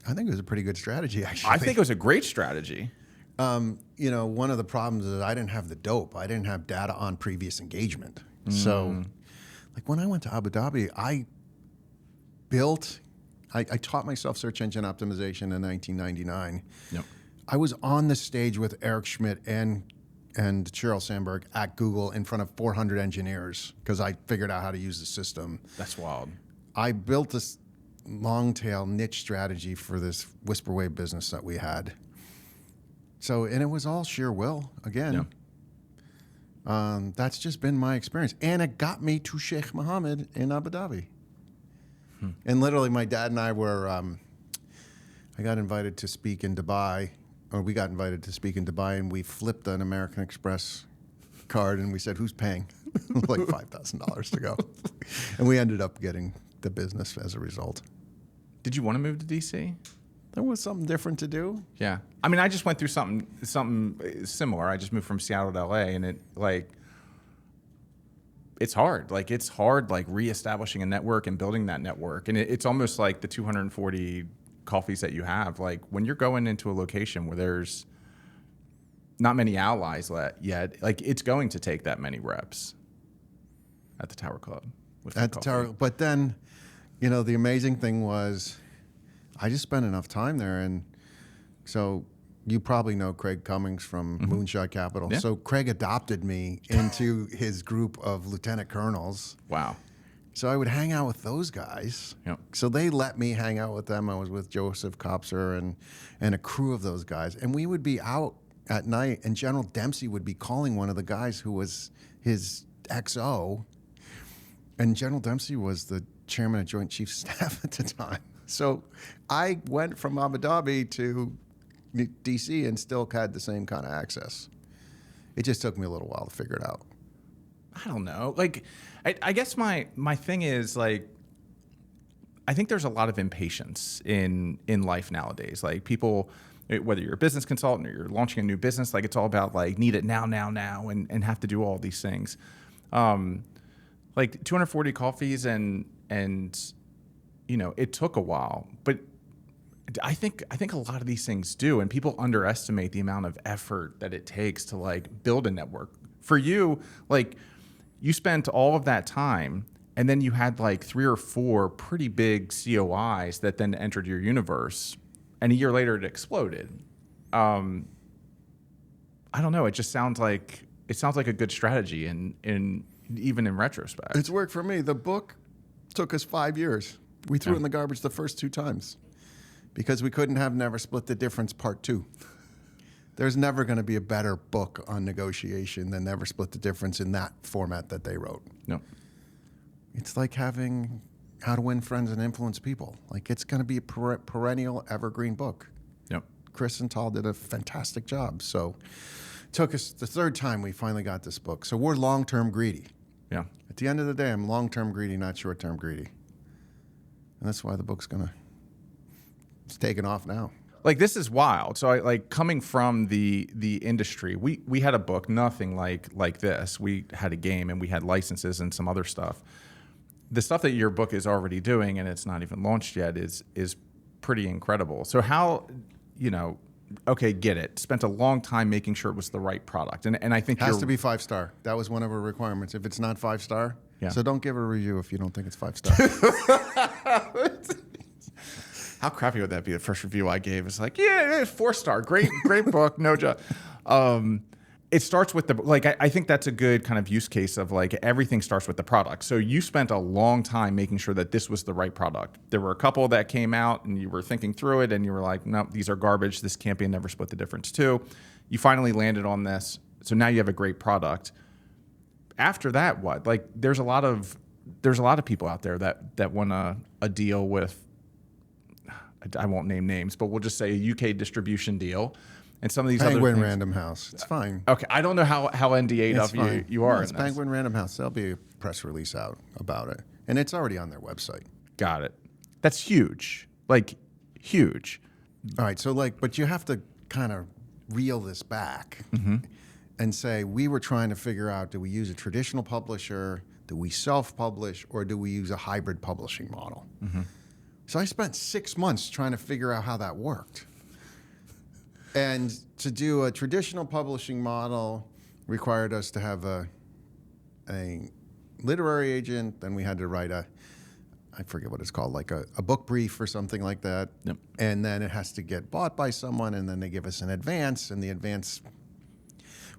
I think it was a pretty good strategy, actually. I think it was a great strategy. One of the problems is I didn't have the dope. I didn't have data on previous engagement. So like when I went to Abu Dhabi, I taught myself search engine optimization in 1999. Yep. I was on the stage with Eric Schmidt and Sheryl Sandberg at Google in front of 400 engineers because I figured out how to use the system. That's wild. I built this long tail niche strategy for this whisper wave business that we had. So, and it was all sheer will again. Yeah. That's just been my experience. And it got me to Sheikh Mohammed in Abu Dhabi. And literally my dad and I were, I got invited to speak in Dubai, or we got invited to speak in Dubai, and we flipped an American Express card and we said, who's paying? Like $5,000 to go. And we ended up getting the business as a result. Did you want to move to DC? There was something different to do. Yeah. I mean, I just went through something similar. I just moved from Seattle to LA, and it's hard. Like, it's hard, like, reestablishing a network and building that network. And it's almost like the 240 coffees that you have. Like, when you're going into a location where there's not many allies yet, like, it's going to take that many reps at the Tower Club. At the Tower, but then, you know, the amazing thing was I just spent enough time there. And so you probably know Craig Cummings from Moonshot Capital. Yeah. So Craig adopted me into his group of lieutenant colonels. Wow. So I would hang out with those guys. Yep. So they let me hang out with them. I was with Joseph Kopser and a crew of those guys. And we would be out at night, and General Dempsey would be calling one of the guys who was his XO. And General Dempsey was the chairman of Joint Chiefs Staff at the time. So I went from Abu Dhabi to DC and still had the same kind of access. It just took me a little while to figure it out. I don't know. Like, I guess my thing is, like, I think there's a lot of impatience in life nowadays. Like, people, whether you're a business consultant or you're launching a new business, like, it's all about, like, need it now, and have to do all these things. Like 240 coffees and you know, it took a while, but I think a lot of these things do, and people underestimate the amount of effort that it takes to, like, build a network. For you, like, you spent all of that time, and then you had like 3 or 4 pretty big COIs that then entered your universe, and a year later it exploded. I don't know. It just sounds like a good strategy, and even in retrospect, it's worked for me. The book took us 5 years. We threw it in the garbage the first 2 times because we couldn't have Never Split the Difference Part 2. There's never going to be a better book on negotiation than Never Split the Difference in that format that they wrote. No. It's like having How to Win Friends and Influence People. Like, it's going to be a perennial evergreen book. Yep. Chris and Tal did a fantastic job. So it took us the 3rd time we finally got this book. So we're long-term greedy. Yeah. At the end of the day, I'm long-term greedy, not short-term greedy. And that's why the book's it's taking off now. Like, this is wild. So, like, coming from the industry, we had a book, nothing like this. We had a game, and we had licenses and some other stuff. The stuff that your book is already doing, and it's not even launched yet, is pretty incredible. So how, you know, okay, get it. Spent a long time making sure it was the right product. And I think it has to be 5-star. That was one of our requirements. If it's not 5-star, so don't give a review if you don't think it's 5-star. How crappy would that be? The first review I gave is like, yeah, 4-star, great book, no job. It starts with I think that's a good kind of use case of, like, everything starts with the product. So you spent a long time making sure that this was the right product. There were a couple that came out, and you were thinking through it, and you were like, no, these are garbage. This can't be a Never Split the Difference 2. You finally landed on this. So now you have a great product. After that, what? Like, there's a lot of people out there that want a deal with, I won't name names, but we'll just say a UK distribution deal. And some of these Penguin other things. Random House. It's fine. Okay, I don't know how NDA'd up you are. Yeah, it's Penguin Random House. There'll be a press release out about it, and it's already on their website. Got it. That's huge. Like, huge. All right. So, like, but you have to kind of reel this back and say, we were trying to figure out, do we use a traditional publisher, do we self-publish, or do we use a hybrid publishing model? So I spent 6 months trying to figure out how that worked. And to do a traditional publishing model required us to have a literary agent. Then we had to write I forget what it's called, like a book brief or something like that. Yep. And then it has to get bought by someone, and then they give us an advance, and the advance,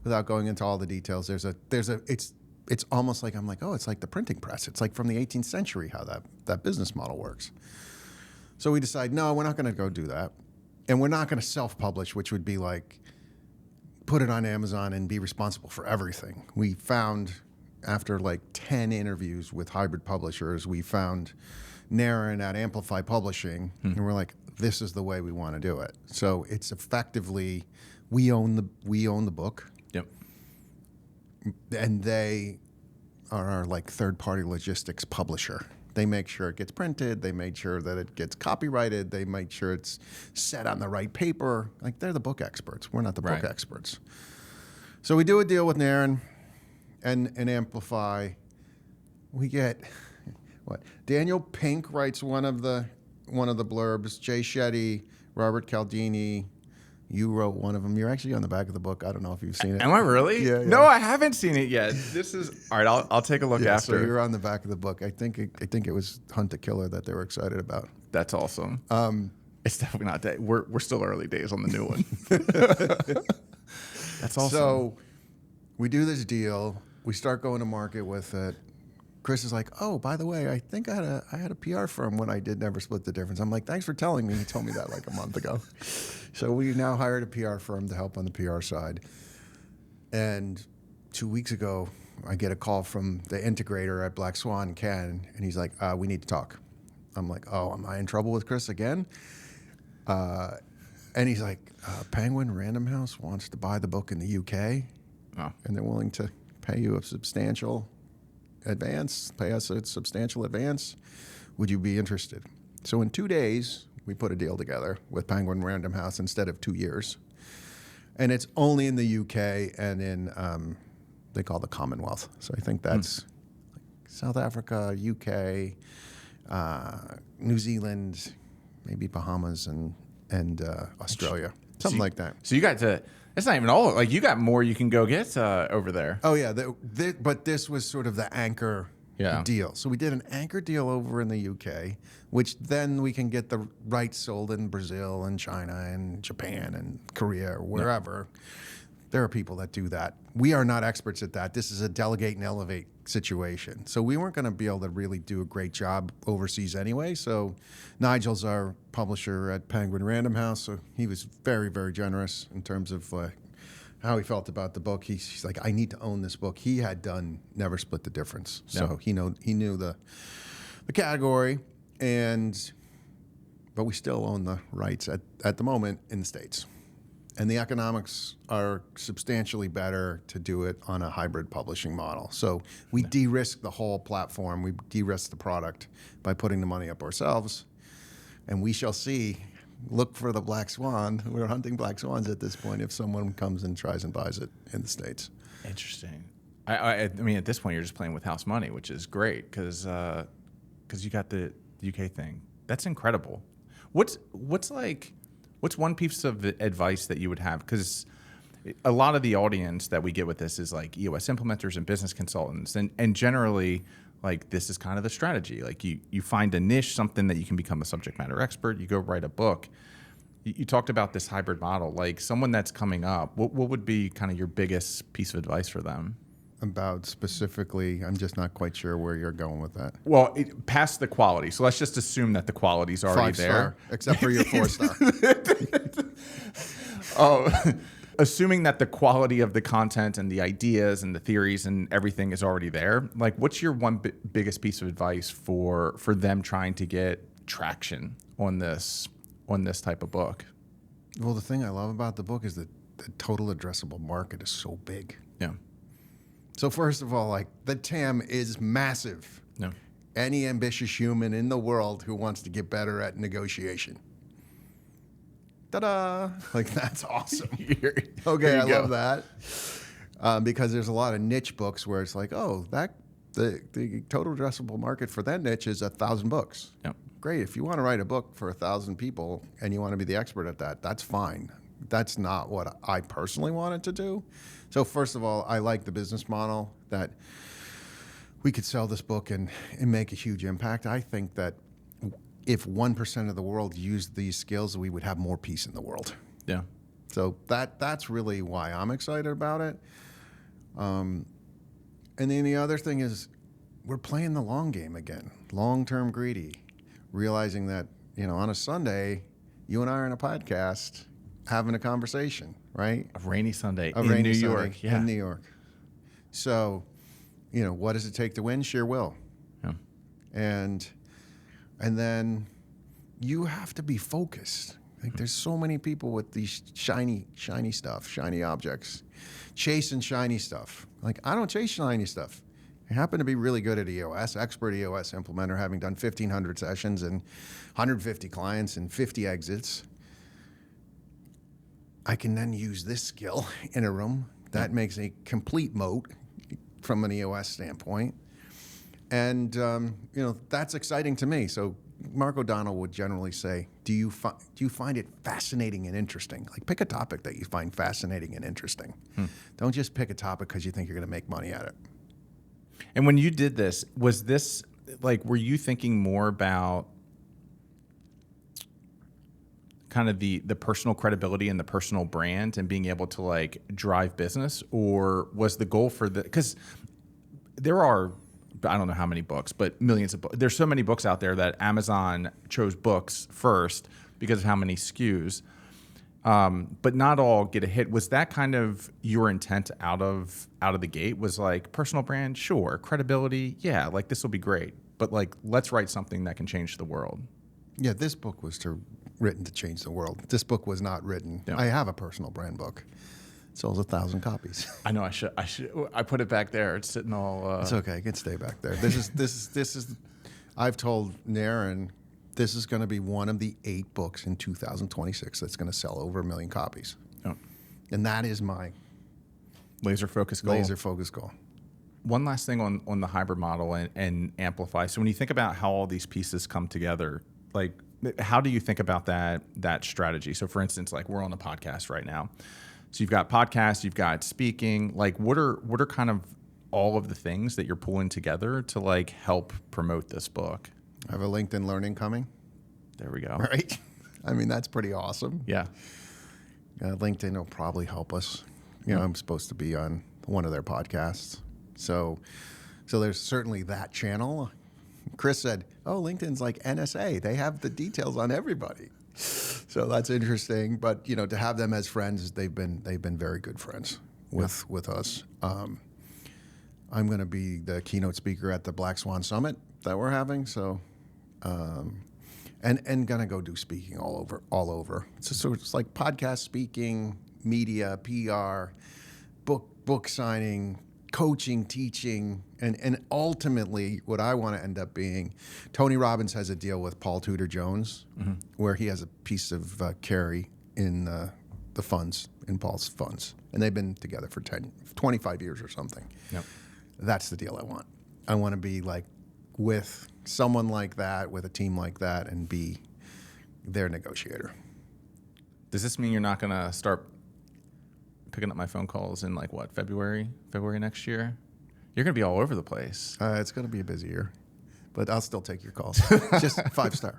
without going into all the details, it's almost like, I'm like, oh, it's like the printing press. It's like from the 18th century how that business model works. So we decide, no, we're not going to go do that. And we're not going to self-publish, which would be like put it on Amazon and be responsible for everything. We found, after like 10 interviews with hybrid publishers, we found Naren at Amplify Publishing, and we're like, this is the way we want to do it. So it's effectively, we own the book. Yep. And they are our like third-party logistics publisher. They make sure it gets printed. They make sure that it gets copyrighted. They make sure it's set on the right paper. Like, they're the book experts. We're not the book experts. So we do a deal with Naren and Amplify. We get what? Daniel Pink writes one of the blurbs. Jay Shetty, Robert Caldini. You wrote one of them. You're actually on the back of the book. I don't know if you've seen it. Am I really? Yeah. No, I haven't seen it yet. This is all right. I'll take a look after. So you're on the back of the book. I think it was Hunt the Killer that they were excited about. That's awesome. It's definitely not that. We're still early days on the new one. That's awesome. So we do this deal. We start going to market with it. Chris is like, oh, by the way, I think I had a PR firm when I did Never Split the Difference. I'm like, thanks for telling me. He told me that like a month ago. So we now hired a PR firm to help on the PR side. And 2 weeks ago, I get a call from the integrator at Black Swan, Ken, and he's like, we need to talk. I'm like, oh, am I in trouble with Chris again? And he's like, Penguin Random House wants to buy the book in the UK, and they're willing to pay you a substantial advance, pay us a substantial advance. Would you be interested? So in 2 days, we put a deal together with Penguin Random House instead of 2 years. And it's only in the UK and in, they call the Commonwealth. So I think that's like South Africa, UK, New Zealand, maybe Bahamas and Australia, something like that. So you got to, it's not even all, like you got more you can go get over there. Oh, yeah. But this was sort of the anchor deal. So we did an anchor deal over in the UK, which then we can get the rights sold in Brazil and China and Japan and Korea or wherever. Yeah. There are people that do that. We are not experts at that. This is a delegate and elevate situation. So we weren't going to be able to really do a great job overseas anyway. So Nigel's our publisher at Penguin Random House. So he was very, very generous in terms of how he felt about the book. He's like, I need to own this book. He had done Never Split the Difference. So he knew the category, but we still own the rights at the moment in the States. And the economics are substantially better to do it on a hybrid publishing model. So we de-risk the whole platform. We de-risk the product by putting the money up ourselves. And we shall see. Look for the black swan. We're hunting black swans at this point if someone comes and tries and buys it in the States. Interesting. I mean, at this point, you're just playing with house money, which is great because you got the UK thing. That's incredible. What's one piece of advice that you would have? Because a lot of the audience that we get with this is like EOS implementers and business consultants. And generally, like, this is kind of the strategy. Like, you find a niche, something that you can become a subject matter expert. You go write a book. You talked about this hybrid model. Like, someone that's coming up, what would be kind of your biggest piece of advice for them? About specifically, I'm just not quite sure where you're going with that. Well, past the quality. So let's just assume that the quality's already 5-star, except for your 4-star. Assuming that the quality of the content and the ideas and the theories and everything is already there, like, what's your one biggest piece of advice for them trying to get traction on this type of book? Well, the thing I love about the book is that the total addressable market is so big. Yeah. So first of all, like, the TAM is massive. Yeah. Any ambitious human in the world who wants to get better at negotiation. Ta-da! Like, that's awesome. Okay, I love that. Because there's a lot of niche books where it's like, oh, the total addressable market for that niche is 1,000 books. Yep. Great. If you want to write a book for 1,000 people and you want to be the expert at that, that's fine. That's not what I personally wanted to do. So first of all, I like the business model that we could sell this book and make a huge impact. I think that if 1% of the world used these skills, we would have more peace in the world. Yeah. So that's really why I'm excited about it. And then the other thing is we're playing the long game again, long-term greedy, realizing that, on a Sunday, you and I are in a podcast having a conversation, right? A rainy Sunday In New York. Yeah. In New York. So, what does it take to win? Sheer will. Yeah. And then you have to be focused. Like there's so many people with these shiny stuff, shiny objects, chasing shiny stuff. Like I don't chase shiny stuff. I happen to be really good at EOS, expert EOS implementer, having done 1,500 sessions and 150 clients and 50 exits. I can then use this skill in a room. That makes a complete moat from an EOS standpoint. And, that's exciting to me. So Mark O'Donnell would generally say, do you find it fascinating and interesting? Like pick a topic that you find fascinating and interesting. Don't just pick a topic because you think you're going to make money at it. And when you did this, was this like, were you thinking more about kind of the personal credibility and the personal brand and being able to like drive business? Or was the goal for because there are, I don't know how many books, but millions of books. There's so many books out there that Amazon chose books first because of how many SKUs. But not all get a hit. Was that kind of your intent out of the gate? Was like personal brand, sure, credibility, yeah, like this will be great. But like let's write something that can change the world. Yeah, this book was written to change the world. This book was not written. Yeah. I have a personal brand book. It sells 1,000 copies. I know. I put it back there. It's sitting all. It's okay. It can stay back there. This is. I've told Naren, this is going to be one of the 8 books in 2026 that's going to sell over 1 million copies. Oh. And that is my laser focused goal. One last thing on the hybrid model and Amplify. So when you think about how all these pieces come together, like how do you think about that strategy? So for instance, like we're on a podcast right now. So you've got podcasts, you've got speaking. Like what are kind of all of the things that you're pulling together to like help promote this book? I have a LinkedIn Learning coming. There we go. Right? I mean, that's pretty awesome. Yeah. LinkedIn will probably help us. I'm supposed to be on one of their podcasts. So there's certainly that channel. Chris said, LinkedIn's like NSA. They have the details on everybody. So that's interesting. But, to have them as friends, they've been very good friends with us. I'm going to be the keynote speaker at the Black Swan Summit that we're having. So, and going to go do speaking all over. So it's like podcast speaking, media, PR, book signing, coaching, teaching, and ultimately what I want to end up being, Tony Robbins has a deal with Paul Tudor Jones where he has a piece of carry in the funds, in Paul's funds. And they've been together for 25 years or something. Yep. That's the deal I want. I want to be like with someone like that, with a team like that, and be their negotiator. Does this mean you're not going to start picking up my phone calls in like what, February next year? You're going to be all over the place. It's going to be a busy year, but I'll still take your calls. Just 5-star.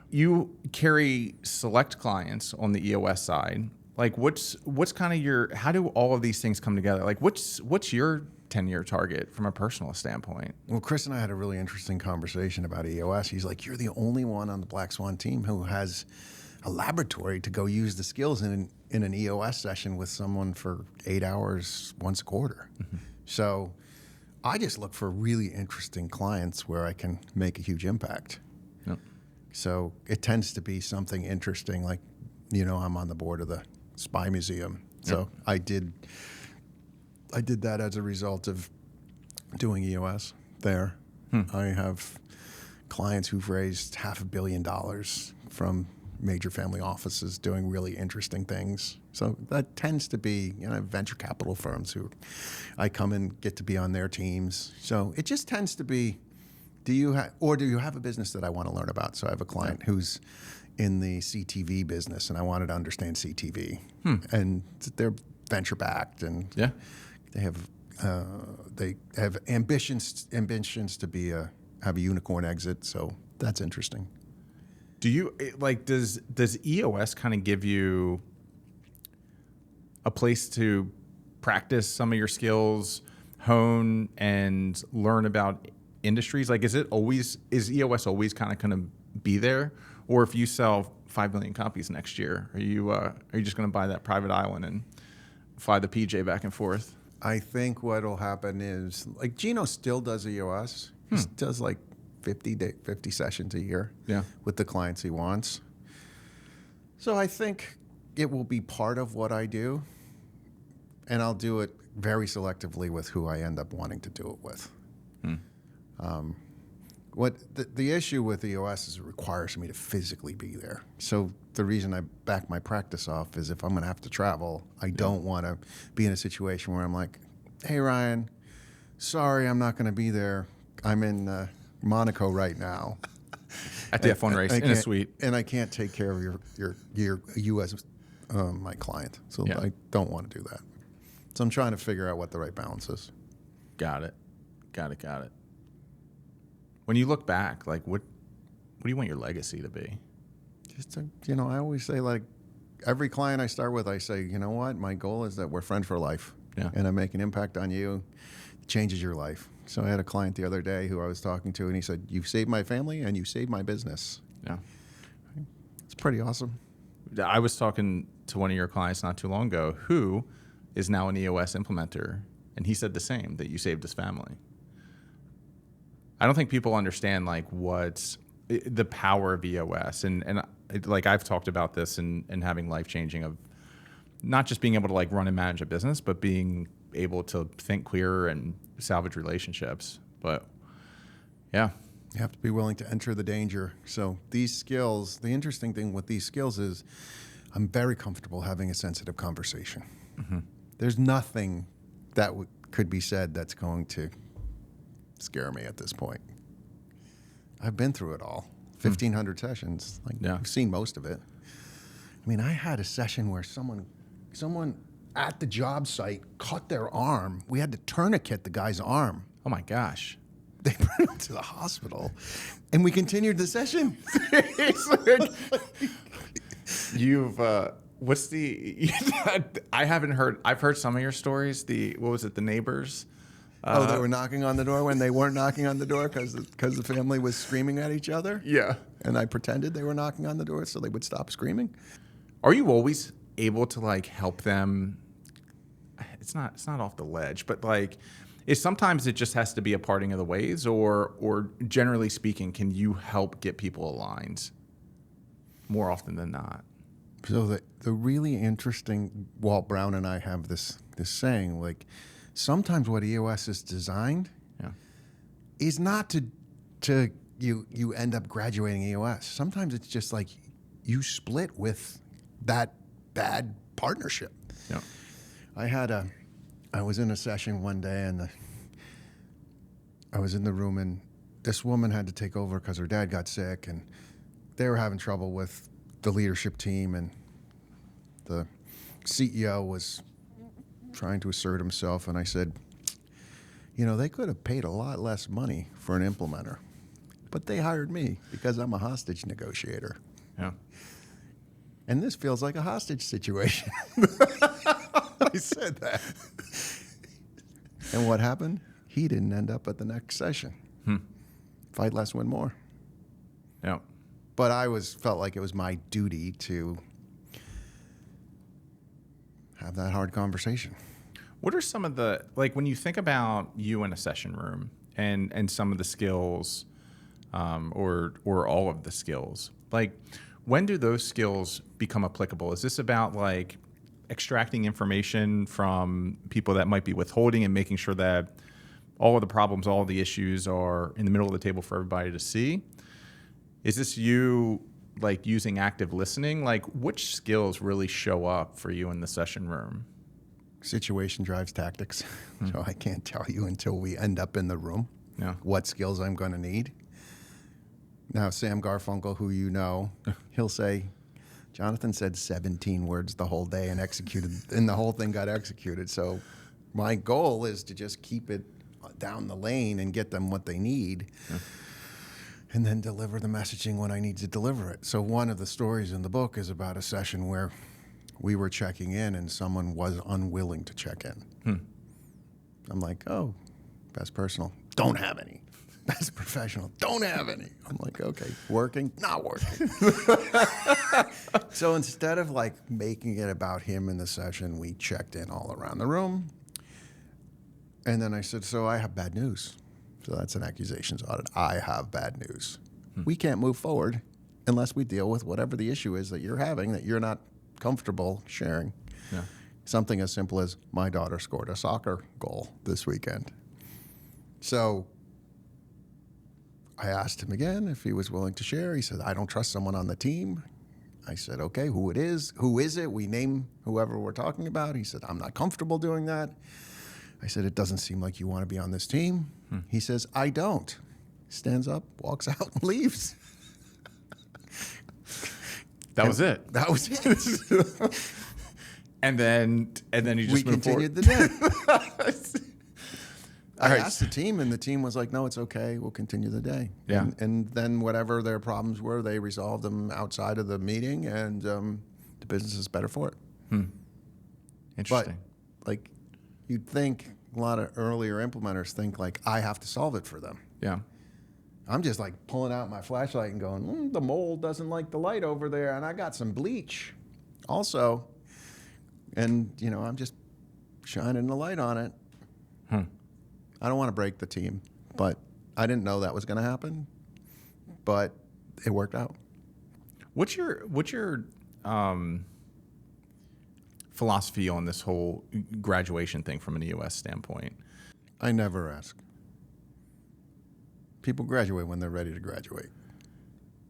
You carry select clients on the EOS side. Like what's kind of how do all of these things come together? Like what's your 10-year target from a personal standpoint? Well, Chris and I had a really interesting conversation about EOS. He's like, you're the only one on the Black Swan team who has a laboratory to go use the skills in an EOS session with someone for 8 hours once a quarter. Mm-hmm. So I just look for really interesting clients where I can make a huge impact. Yep. So it tends to be something interesting, like, I'm on the board of the Spy Museum. So yep. I did that as a result of doing EOS there. I have clients who've raised $500 million from major family offices doing really interesting things. So that tends to be, venture capital firms who I come and get to be on their teams. So it just tends to be, do you have a business that I want to learn about? So I have a client who's in the CTV business, and I wanted to understand CTV. And they're venture backed and They have ambitions to be have a unicorn exit. So that's interesting. Do you like? Does EOS kind of give you a place to practice some of your skills, hone and learn about industries? Like, is EOS always kind of going to be there, or if you sell 5 million copies next year, are you just going to buy that private island and fly the PJ back and forth? I think what will happen is, like, Gino still does EOS. He does like 50 sessions a year with the clients he wants. So I think it will be part of what I do, and I'll do it very selectively with who I end up wanting to do it with. What the issue with EOS is it requires me to physically be there. So the reason I back my practice off is if I'm going to have to travel, I don't want to be in a situation where I'm like, hey, Ryan, sorry, I'm not going to be there. I'm in Monaco right now. At the F1 race in a suite. And I can't take care of your U.S. My client. So I don't want to do that. So I'm trying to figure out what the right balance is. Got it. When you look back, like what do you want your legacy to be? Just I always say, like, every client I start with, I say, you know what? My goal is that we're friends for life. Yeah. And I make an impact on you. It changes your life. So I had a client the other day who I was talking to, and he said, you've saved my family and you saved my business. Yeah. It's pretty awesome. I was talking to one of your clients not too long ago who is now an EOS implementer, and he said the same, that you saved his family. I don't think people understand like what's the power of EOS, and like I've talked about this and having life-changing of not just being able to like run and manage a business, but being able to think clearer and salvage relationships. But yeah. You have to be willing to enter the danger. So these skills, the interesting thing with these skills is I'm very comfortable having a sensitive conversation. There's nothing that could be said that's going to scare me at this point. I've been through it all. 1,500 sessions. I've seen most of it. I mean, I had a session where someone at the job site cut their arm. We had to tourniquet the guy's arm. Oh my gosh. They brought him to the hospital, and we continued the session. What's the? I haven't heard. I've heard some of your stories. What was it? The neighbors. They were knocking on the door when they weren't knocking on the door because the family was screaming at each other. Yeah. And I pretended they were knocking on the door so they would stop screaming. Are you always able to like help them? It's not off the ledge, but like, sometimes it just has to be a parting of the ways, or generally speaking, can you help get people aligned more often than not? So the really interesting, Walt Brown and I have this saying, like, sometimes what EOS is designed is not to you end up graduating EOS. Sometimes it's just like you split with that bad partnership. Yeah. I was in a session one day, and I was in the room, and this woman had to take over because her dad got sick, and they were having trouble with the leadership team, and the CEO was trying to assert himself, and I said, they could have paid a lot less money for an implementer, but they hired me because I'm a hostage negotiator. Yeah. And this feels like a hostage situation. I said that. And what happened? He didn't end up at the next session. Fight less, win more. Yeah. But I felt like it was my duty to have that hard conversation. What are some of the, like, when you think about you in a session room and some of the skills, or all of the skills, like, when do those skills become applicable? Is this about like extracting information from people that might be withholding and making sure that all of the problems, all of the issues are in the middle of the table for everybody to see? Is this you like using active listening? Like, which skills really show up for you in the session room? Situation drives tactics. So I can't tell you until we end up in the room what skills I'm going to need. Now, Sam Garfunkel, who he'll say, Jonathan said 17 words the whole day and the whole thing got executed. So My goal is to just keep it down the lane and get them what they need, and then deliver the messaging when I need to deliver it. So one of the stories in the book is about a session where we were checking in and someone was unwilling to check in. I'm like, oh, best personal, don't have any. Best professional, don't have any. I'm like, okay, working, not working. So instead of like making it about him in the session, we checked in all around the room. And then I said, so I have bad news. So that's an accusations audit. I have bad news. We can't move forward unless we deal with whatever the issue is that you're having that you're not comfortable sharing. Yeah. Something as simple as my daughter scored a soccer goal this weekend. So I asked him again if he was willing to share. He said, I don't trust someone on the team. I said, okay, who it is? Who is it? We name whoever we're talking about. He said, I'm not comfortable doing that. I said, it doesn't seem like you want to be on this team. He says, I don't. Stands up, walks out, and leaves. That was it. That was it. And then you just We moved continued forward. the day. I asked the team, and the team was like, no, it's okay. We'll continue the day. Yeah. And then whatever their problems were, they resolved them outside of the meeting, and the business is better for it. Interesting. But, like, you'd think a lot of earlier implementers think, like, I have to solve it for them. Yeah. I'm just, like, pulling out my flashlight and going, the mold doesn't like the light over there, and I got some bleach also. And, you know, I'm just shining the light on it. I don't want to break the team, but I didn't know that was going to happen. But it worked out. What's your philosophy on this whole graduation thing from an EOS standpoint? I never ask. People graduate when they're ready to graduate.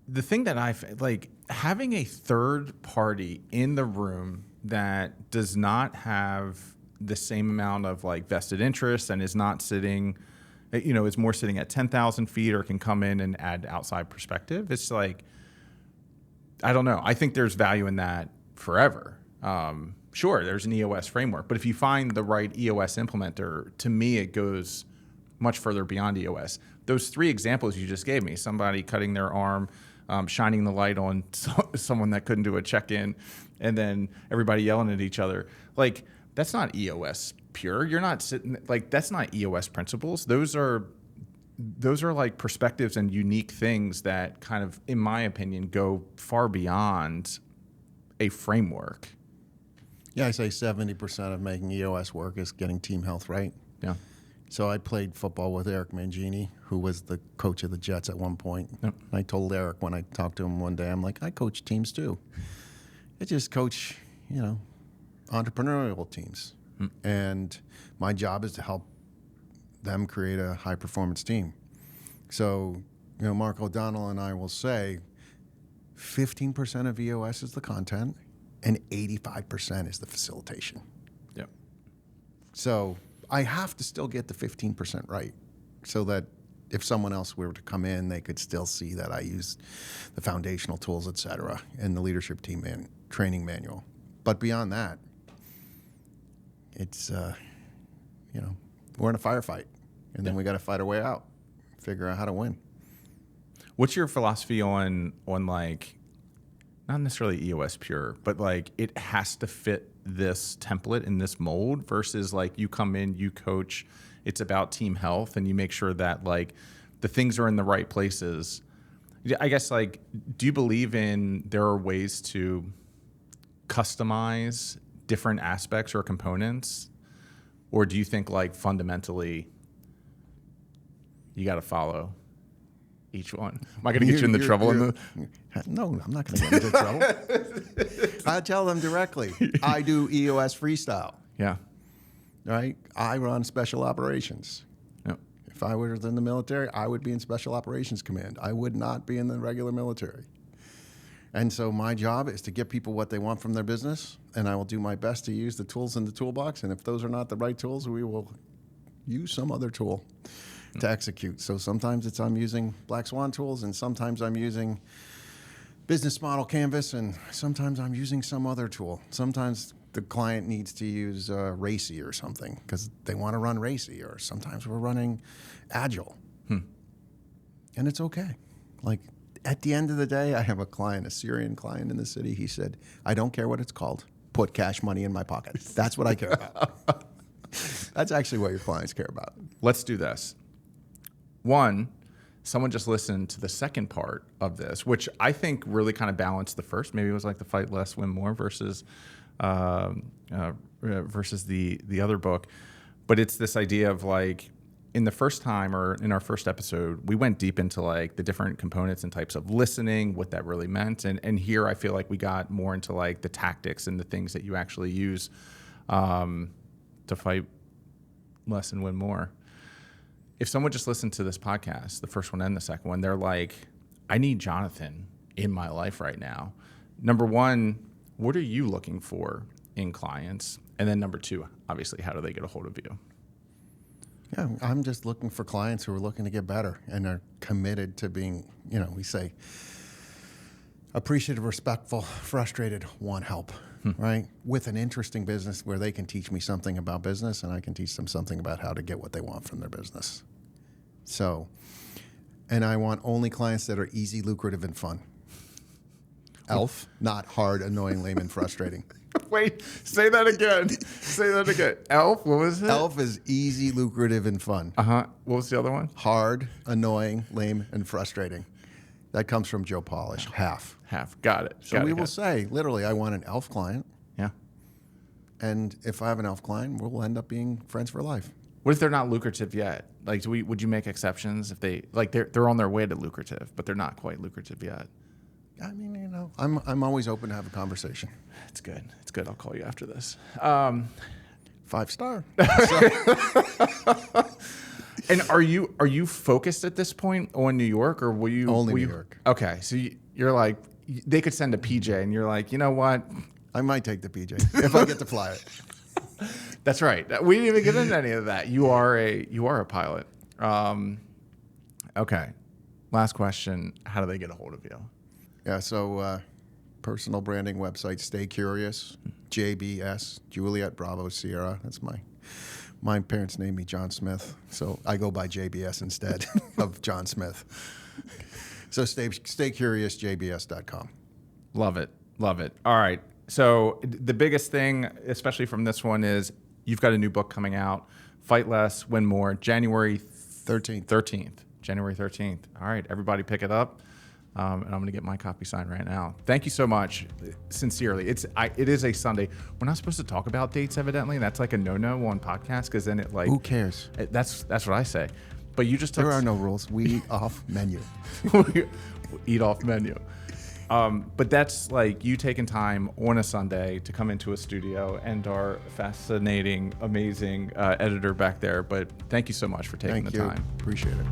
The thing that like having a third party in the room that does not have the same amount of like vested interest and is not sitting, you know, is more sitting at 10,000 feet or can come in and add outside perspective. It's like, I don't know. I think there's value in that forever. Sure, there's an EOS framework, but if you find the right EOS implementer, to me, it goes much further beyond EOS. Those three examples you just gave me, somebody cutting their arm, shining the light on someone that couldn't do a check-in, and then everybody yelling at each other, like, that's not EOS pure. You're not sitting, like, that's not EOS principles. Those are like perspectives and unique things that kind of, in my opinion, go far beyond a framework. Yeah, I say 70% of making EOS work is getting team health right. Yeah. So I played football with Eric Mangini, who was the coach of the Jets at one point. Yep. I told Eric when I talked to him one day, I'm like, I coach teams too. I just coach, you know, entrepreneurial teams. And my job is to help them create a high-performance team. So, you know, Mark O'Donnell and I will say 15% of EOS is the content and 85% is the facilitation. Yep. So I have to still get the 15% right so that if someone else were to come in, they could still see that I use the foundational tools, et cetera, and the leadership team training manual. But beyond that, it's, you know, we're in a firefight, and then we got to fight our way out, figure out how to win. What's your philosophy on like, not necessarily EOS pure, but like it has to fit this template in this mold versus like you come in, you coach, it's about team health, and you make sure that like the things are in the right places. I guess, like, do you believe in there are ways to customize different aspects or components, or do you think like fundamentally you got to follow each one? Am I going to get you into trouble? No, I'm not going to get into trouble. I tell them directly, I do EOS Freestyle. Yeah. Right? I run special operations. Yep. If I were in the military, I would be in Special Operations Command. I would not be in the regular military. And so my job is to get people what they want from their business, and I will do my best to use the tools in the toolbox. And if those are not the right tools, we will use some other tool to execute. So sometimes I'm using Black Swan tools, and sometimes I'm using Business Model Canvas, and sometimes I'm using some other tool. Sometimes the client needs to use RACI or something because they want to run RACI, or sometimes we're running Agile. And it's okay. Like, at the end of the day, I have a client, a Syrian client in the city. He said, I don't care what it's called. Put cash money in my pocket. That's what I care about. That's actually what your clients care about. Let's do this. One, someone just listened to the second part of this, which I think really kind of balanced the first. Maybe it was like the fight less, win more versus the other book. But it's this idea of like, in the first time, or in our first episode, we went deep into like the different components and types of listening, what that really meant. And here I feel like we got more into like the tactics and the things that you actually use to fight less and win more. If someone just listened to this podcast, the first one and the second one, they're like, I need Jonathan in my life right now. Number one, what are you looking for in clients? And then number two, obviously, how do they get a hold of you? Yeah, I'm just looking for clients who are looking to get better and are committed to being, we say, appreciative, respectful, frustrated, want help, right? With an interesting business where they can teach me something about business and I can teach them something about how to get what they want from their business. So, and I want only clients that are easy, lucrative, and fun. ELF, not hard, annoying, lame, and frustrating. Wait, say that again. Say that again. ELF, what was it? ELF is easy, lucrative, and fun. Uh-huh. What was the other one? Hard, annoying, lame, and frustrating. That comes from Joe Polish. Half. Got it. So we will say, literally, I want an ELF client. Yeah. And if I have an ELF client, we'll end up being friends for life. What if they're not lucrative yet? Like, would you make exceptions if they, like, they're on their way to lucrative, but they're not quite lucrative yet? I mean, I'm always open to have a conversation. It's good. It's good. I'll call you after this. 5-star. And are you focused at this point on New York, or will you only New York? Okay, so you're like, they could send a PJ, and you're like, you know what? I might take the PJ if I get to fly it. That's right. We didn't even get into any of that. You are a pilot. Okay. Last question. How do they get a hold of you? Yeah, so personal branding website, Stay Curious, JBS, Juliet Bravo Sierra. That's my parents named me John Smith, so I go by JBS instead of John Smith. So stay curious, JBS.com. Love it. Love it. All right. So the biggest thing, especially from this one, is you've got a new book coming out, Fight Less, Win More, January 13th. January 13th. All right. Everybody pick it up. And I'm going to get my copy signed right now. Thank you so much. Sincerely. It is a Sunday. We're not supposed to talk about dates, evidently. That's like a no-no on podcasts, because then it like... Who cares? That's what I say. But you just... There are no rules. We eat off menu. Eat off menu. But that's like you taking time on a Sunday to come into a studio, and our fascinating, amazing editor back there. But thank you so much for taking the time. Appreciate it.